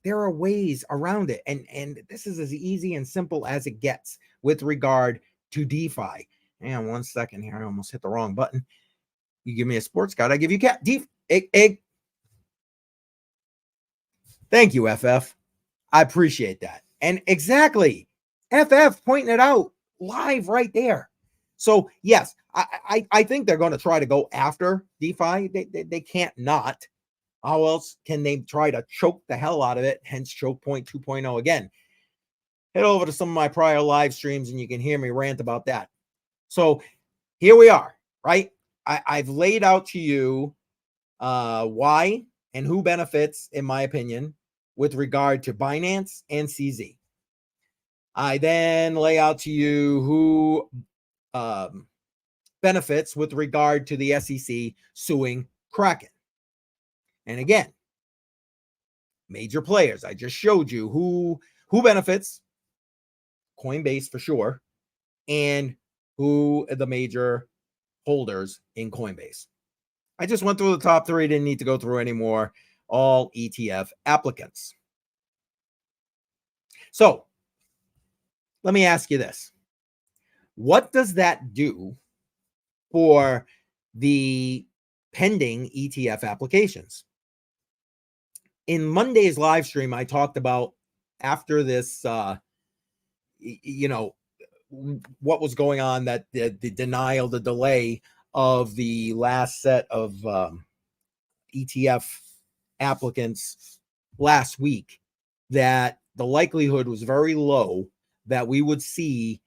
There are ways around it. And this is as easy and simple as it gets with regard to DeFi. And 1 second here. I almost hit the wrong button. You give me a sports card, I give you cat. Egg. Thank you, FF. I appreciate that. And exactly, FF pointing it out live right there. So yes, I think they're going to try to go after DeFi. They can't not. How else can they try to choke the hell out of it? Hence choke point 2.0 again. Head over to some of my prior live streams and you can hear me rant about that. So here we are, right? I've laid out to you why and who benefits, in my opinion, with regard to Binance and CZ. I then lay out to you who benefits with regard to the SEC suing Kraken. And again, major players. I just showed you who benefits, Coinbase for sure, and who are the major holders in Coinbase. I just went through the top three, didn't need to go through anymore. All ETF applicants. So let me ask you this. What does that do for the pending ETF applications? In Monday's live stream, I talked about after this, what was going on, that the denial, the delay of the last set of ETF applicants last week, that the likelihood was very low that we would see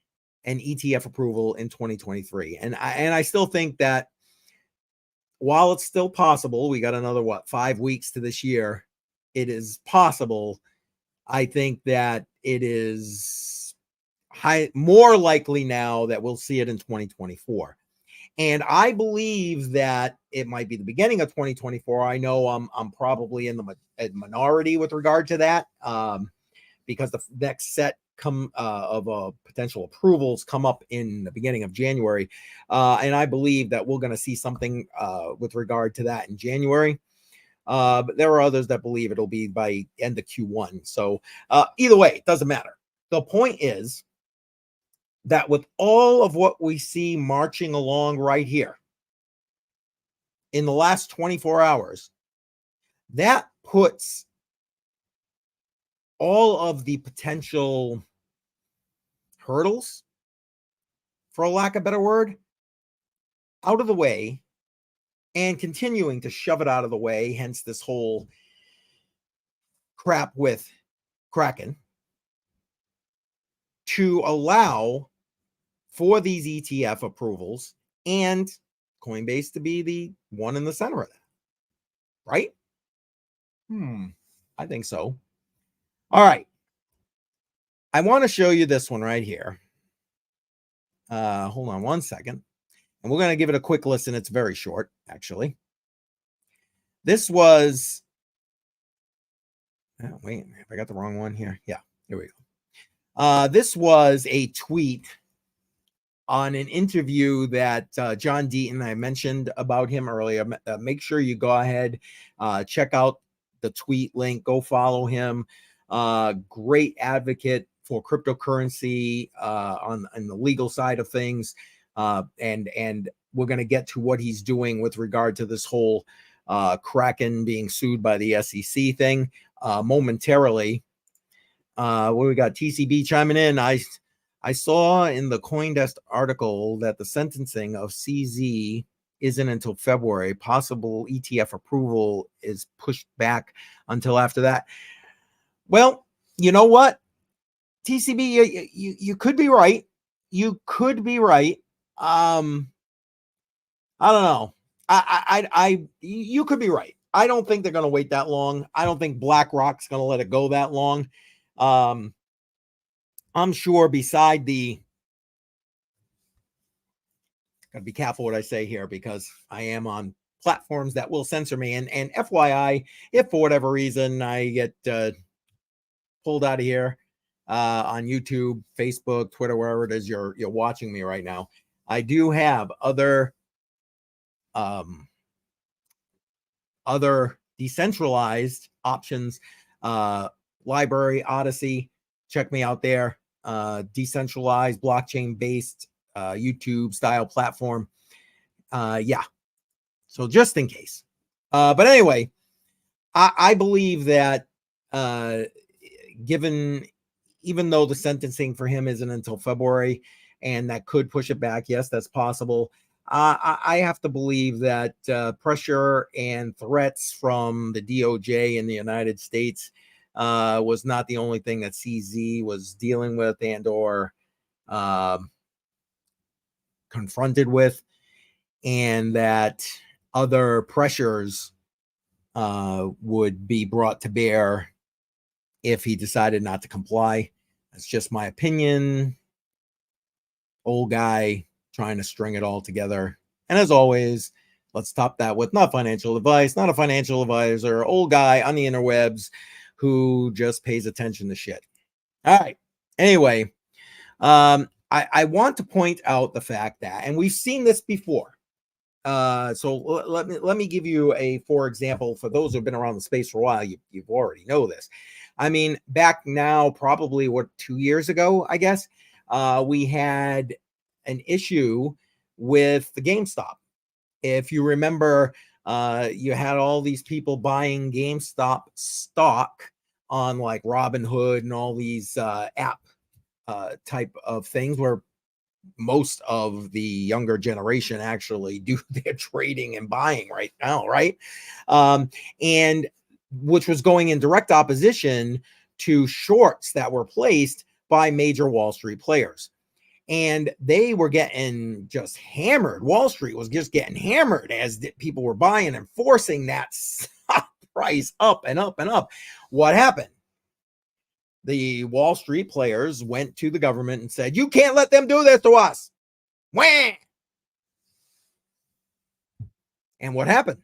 an ETF approval in 2023. And I still think that while it's still possible, we got another 5 weeks to this year, it is possible. I think that it is more likely now that we'll see it in 2024. And I believe that it might be the beginning of 2024. I know I'm probably in the minority with regard to that, because the next set potential approvals come up in the beginning of January, and I believe that we're going to see something with regard to that in January. But there are others that believe it'll be by end of Q1. So either way, it doesn't matter. The point is that with all of what we see marching along right here in the last 24 hours, that puts all of the potential hurdles, for a lack of a better word, out of the way and continuing to shove it out of the way, hence this whole crap with Kraken, to allow for these ETF approvals and Coinbase to be the one in the center of that. Right? I think so. All right. I want to show you this one right here. Hold on one second. And we're going to give it a quick listen. It's very short, actually. This was... Oh, wait, have I got the wrong one here? Yeah, here we go. This was a tweet on an interview that John Deaton, I mentioned about him earlier. Make sure you go ahead, check out the tweet link, go follow him. Great advocate for cryptocurrency on the legal side of things. And we're going to get to what he's doing with regard to this whole Kraken being sued by the SEC thing momentarily. What we got? TCB chiming in. I saw in the CoinDesk article that the sentencing of CZ isn't until February. Possible ETF approval is pushed back until after that. Well, you know what? TCB, you could be right. You could be right. I don't know. You could be right. I don't think they're going to wait that long. I don't think BlackRock's going to let it go that long. I'm sure beside the, gotta be careful what I say here because I am on platforms that will censor me. And FYI, if for whatever reason I get pulled out of here on YouTube, Facebook, Twitter, wherever it is you're watching me right now, I do have other decentralized options, Library, Odyssey. Check me out there. Decentralized, blockchain based, YouTube style platform. Yeah. So just in case. But anyway, I believe that even though the sentencing for him isn't until February and that could push it back, yes, that's possible. I have to believe that pressure and threats from the DOJ in the United States was not the only thing that CZ was dealing with and or confronted with, and that other pressures would be brought to bear if he decided not to comply. That's just my opinion. Old guy trying to string it all together. And as always, let's top that with not financial advice, not a financial advisor, old guy on the interwebs who just pays attention to shit. All right. Anyway, I want to point out the fact that, and we've seen this before. So let me give you for example, for those who've been around the space for a while, you've already know this. I mean, back now, probably 2 years ago, I guess, we had an issue with the GameStop. If you remember, you had all these people buying GameStop stock on like Robinhood and all these app type of things where most of the younger generation actually do their trading and buying right now, right? And which was going in direct opposition to shorts that were placed by major Wall Street players. And they were getting just hammered. Wall Street was just getting hammered as people were buying and forcing that stock price up and up and up. What happened? The Wall Street players went to the government and said, you can't let them do this to us. Wham! And what happened?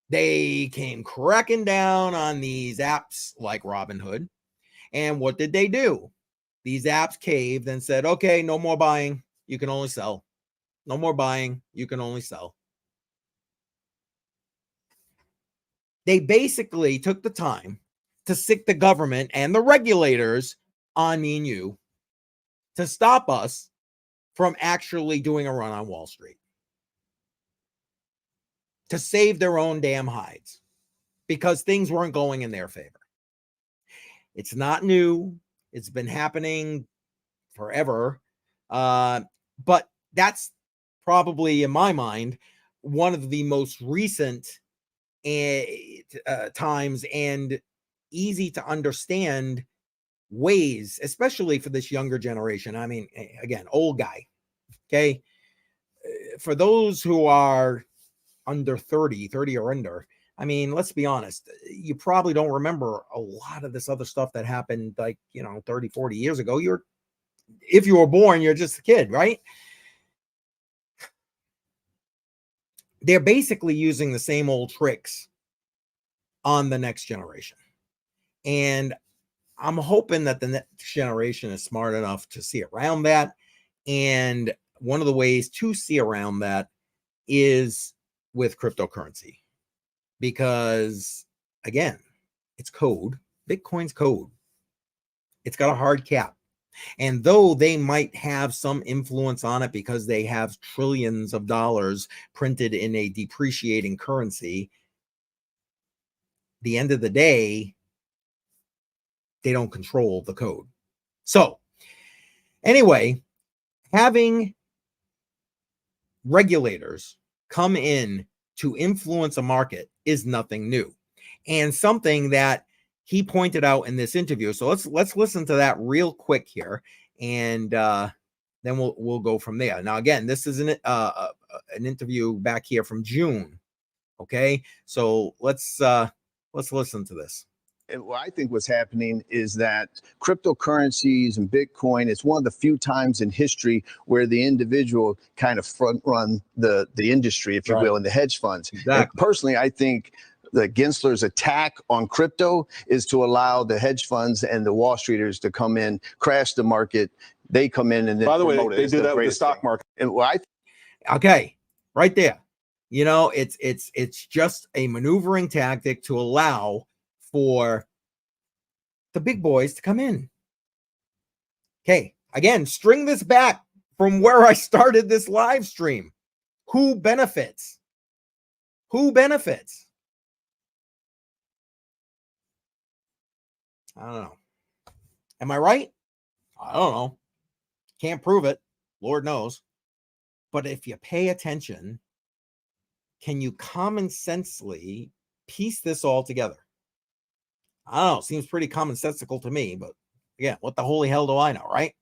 They came cracking down on these apps like Robinhood. And what did they do? These apps caved and said, okay, no more buying. You can only sell. No more buying. You can only sell. They basically took the time to sick the government and the regulators on me and you to stop us from actually doing a run on Wall Street, to save their own damn hides because things weren't going in their favor. It's not new. It's been happening forever. But that's probably, in my mind, one of the most recent times and easy to understand ways, especially for this younger generation. I mean, again, old guy. Okay. For those who are under 30 or under, I mean, let's be honest, you probably don't remember a lot of this other stuff that happened 30, 40 years ago. If you were born, you're just a kid, right? They're basically using the same old tricks on the next generation. And I'm hoping that the next generation is smart enough to see around that. And one of the ways to see around that is with cryptocurrency. Because, again, it's code. Bitcoin's code. It's got a hard cap. And though they might have some influence on it because they have trillions of dollars printed in a depreciating currency, the end of the day, they don't control the code. So, anyway, having regulators come in to influence a market is nothing new, and something that he pointed out in this interview. So let's listen to that real quick here, and then we'll go from there. Now, again, this is an interview back here from June. Okay, so let's listen to this. And what I think what's happening is that cryptocurrencies and Bitcoin is one of the few times in history where the individual kind of front run the industry, if you will, and the hedge funds. Exactly. And personally, I think the Gensler's attack on crypto is to allow the hedge funds and the Wall Streeters to come in, crash the market. They come in and then, by the way, they do that with the stock market. And what okay, right there. You know, it's just a maneuvering tactic to allow for the big boys to come in. Okay, again, string this back from where I started this live stream. Who benefits? Who benefits? I don't know. Am I right? I don't know. Can't prove it. Lord knows. But if you pay attention, can you common sensely piece this all together? I don't know. Seems pretty commonsensical to me, but again, what the holy hell do I know, right?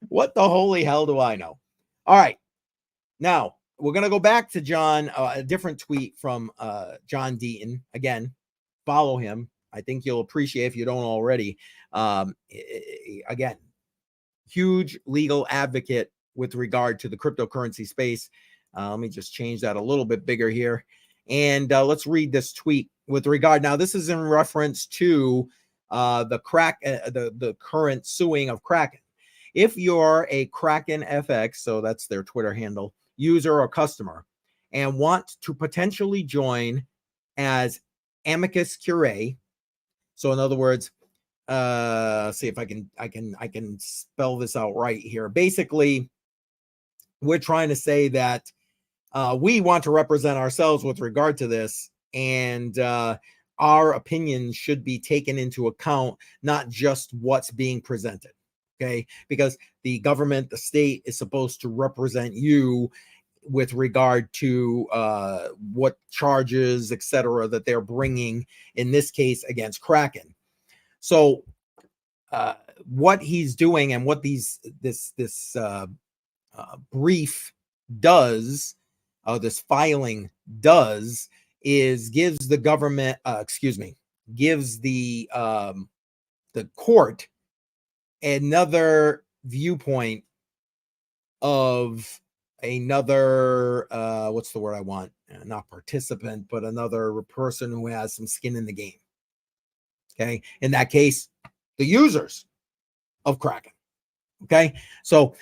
What the holy hell do I know? All right. Now, we're going to go back to John, a different tweet from John Deaton. Again, follow him. I think you'll appreciate if you don't already. Again, huge legal advocate with regard to the cryptocurrency space. Let me just change that a little bit bigger here. And let's read this tweet with regard. Now, this is in reference to the current suing of Kraken. If you're a Kraken FX, so that's their Twitter handle, user or customer, and want to potentially join as amicus curiae, so in other words, see if I can spell this out right here. Basically, we're trying to say that we want to represent ourselves with regard to this, and our opinions should be taken into account, not just what's being presented. Okay, because the government, the state, is supposed to represent you with regard to what charges, etc., that they're bringing, in this case, against Kraken. So what he's doing and what this brief does, this filing does, is gives the government, gives the court another viewpoint of another, what's the word I want? Not participant, but another person who has some skin in the game. Okay. In that case, the users of Kraken. Okay. So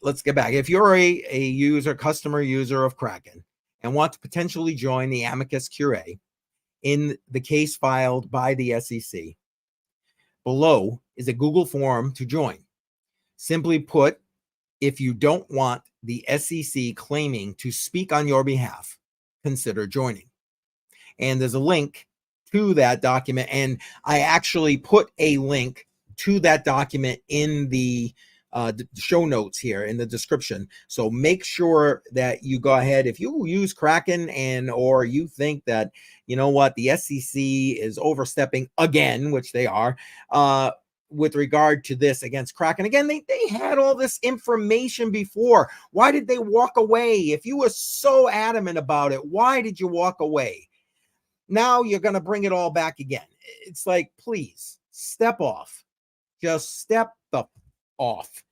let's get back. If you're a customer user of Kraken and want to potentially join the amicus curiae in the case filed by the SEC, below is a Google form to join. Simply put, if you don't want the SEC claiming to speak on your behalf, consider joining. And there's a link to that document. And I actually put a link to that document in the show notes here in the description. So make sure that you go ahead. If you use Kraken or you think that, you know what, the SEC is overstepping again, which they are, with regard to this against Kraken. Again, they had all this information before. Why did they walk away? If you were so adamant about it, why did you walk away? Now you're going to bring it all back again. It's like, please step off. Just step off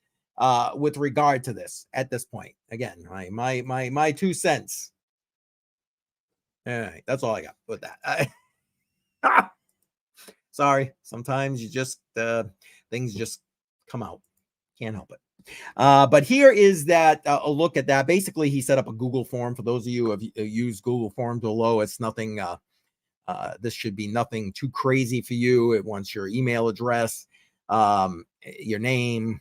with regard to this at this point. Again, my 2 cents. All right, that's all I got with that. Sorry, sometimes you just things just come out. Can't help it. But here is that a look at that. Basically, he set up a Google form. For those of you who have used Google Forms below, it's nothing. This should be nothing too crazy for you. It wants your email address, your name,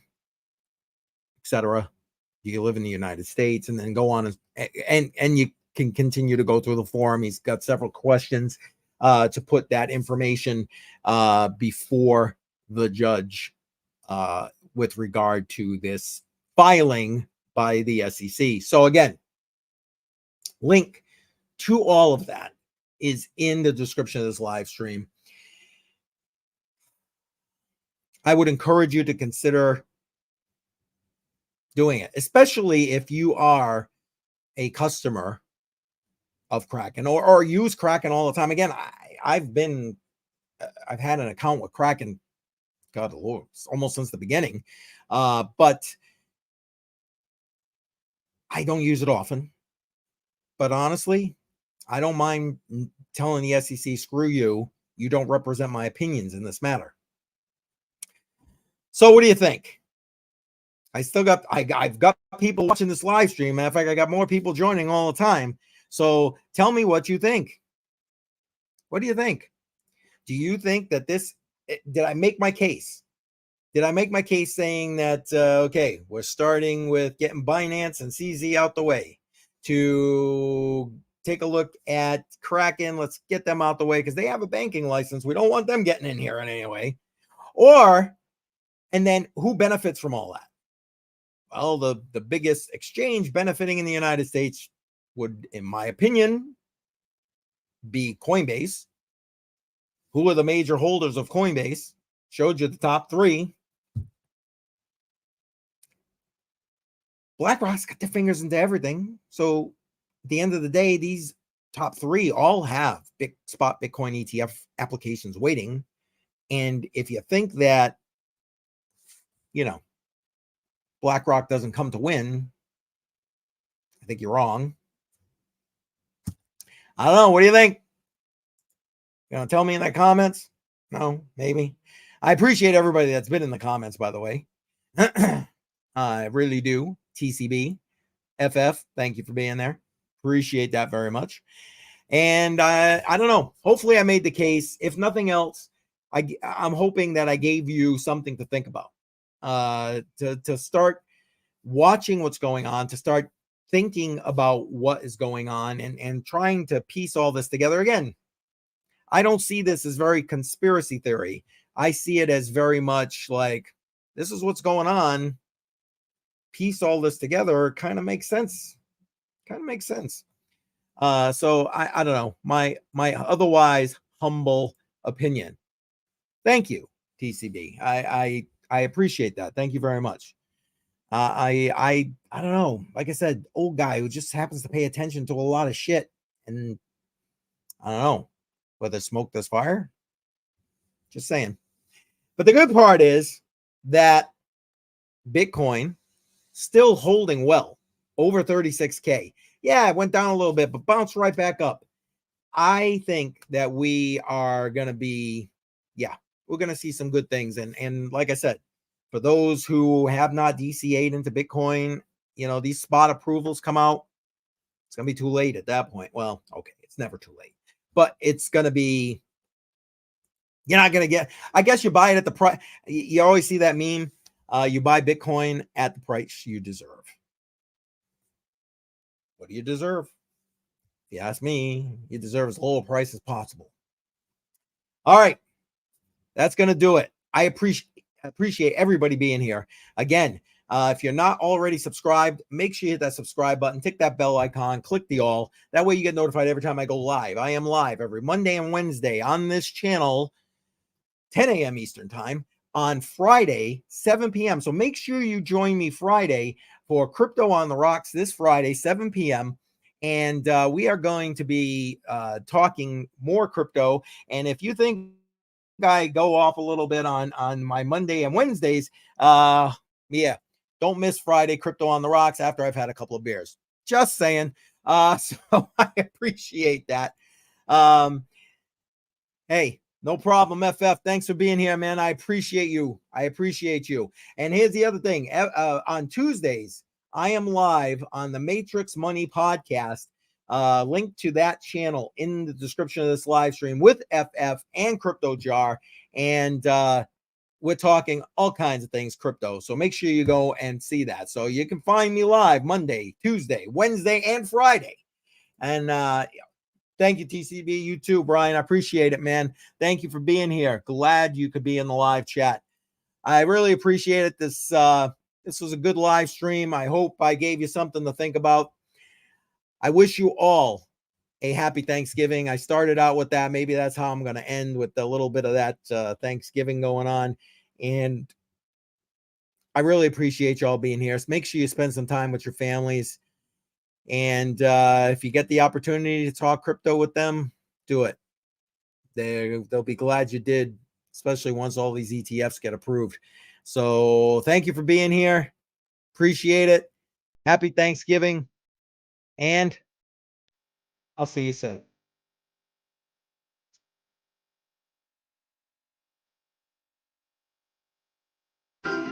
etc. You live in the United States, and then go on and you can continue to go through the form. He's got several questions to put that information before the judge with regard to this filing by the SEC. So again, link to all of that is in the description of this live stream. I would encourage you to consider doing it, especially if you are a customer of Kraken or use Kraken all the time. Again, I've had an account with Kraken, God the Lord, almost since the beginning, but I don't use it often. But honestly, I don't mind telling the SEC, screw you. You don't represent my opinions in this matter. So what do you think? I've got people watching this live stream. Matter of fact, I got more people joining all the time. So tell me what you think. What do you think? Do you think that did I make my case? Did I make my case saying that, okay, we're starting with getting Binance and CZ out the way to take a look at Kraken. Let's get them out the way because they have a banking license. We don't want them getting in here in any way. And then who benefits from all that? Well, the biggest exchange benefiting in the United States would, in my opinion, be Coinbase. Who are the major holders of Coinbase? Showed you the top 3. BlackRock's got their fingers into everything. So at the end of the day, these top 3 all have big spot Bitcoin ETF applications waiting. And if you think that, BlackRock doesn't come to win, I think you're wrong. I don't know. What do you think? You want to tell me in the comments? No, maybe. I appreciate everybody that's been in the comments, by the way. I really do. TCB, FF, thank you for being there. Appreciate that very much. And I don't know. Hopefully I made the case. If nothing else, I'm hoping that I gave you something to think about. To start watching what's going on, to start thinking about what is going on and trying to piece all this together. Again, I don't see this as very conspiracy theory. I see it as very much like, this is what's going on. Piece all this together kind of makes sense. So I don't know. My otherwise humble opinion. Thank you, TCB. I appreciate that. Thank you very much. I don't know. Like I said, old guy who just happens to pay attention to a lot of shit, and I don't know whether smoke does fire. Just saying. But the good part is that Bitcoin still holding well, over 36K. Yeah, it went down a little bit, but bounced right back up. I think that we are going to be yeah, we're going to see some good things. And like I said, for those who have not DCA'd into Bitcoin, you know, these spot approvals come out. It's going to be too late at that point. Well, okay, it's never too late, but it's going to be, you're not going to get, I guess you buy it at the price. You always see that meme. You buy Bitcoin at the price you deserve. What do you deserve? If you ask me, you deserve as low a price as possible. All right. That's going to do it. I appreciate everybody being here. Again, if you're not already subscribed, make sure you hit that subscribe button, tick that bell icon, click the all. That way you get notified every time I go live. I am live every Monday and Wednesday on this channel, 10 a.m. Eastern time. On Friday, 7 p.m. So make sure you join me Friday for Crypto on the Rocks this Friday, 7 p.m. And we are going to be talking more crypto. And if you think I go off a little bit on my Monday and Wednesdays, yeah, don't miss Friday Crypto on the Rocks after I've had a couple of beers. Just saying. So I appreciate that. Hey, no problem, FF. Thanks for being here, man. I appreciate you. I appreciate you. And here's the other thing. On Tuesdays, I am live on the Matrix Money podcast. Link to that channel in the description of this live stream with FF and Crypto Jar. And we're talking all kinds of things crypto. So make sure you go and see that. So you can find me live Monday, Tuesday, Wednesday, and Friday. And thank you, TCB. You too, Brian. I appreciate it, man. Thank you for being here. Glad you could be in the live chat. I really appreciate it. This was a good live stream. I hope I gave you something to think about. I wish you all a happy Thanksgiving. I started out with that. Maybe that's how I'm going to end, with a little bit of that Thanksgiving going on. And I really appreciate you all being here. So make sure you spend some time with your families. And if you get the opportunity to talk crypto with them, do it. They'll be glad you did, especially once all these ETFs get approved. So thank you for being here. Appreciate it. Happy Thanksgiving. And I'll see you soon.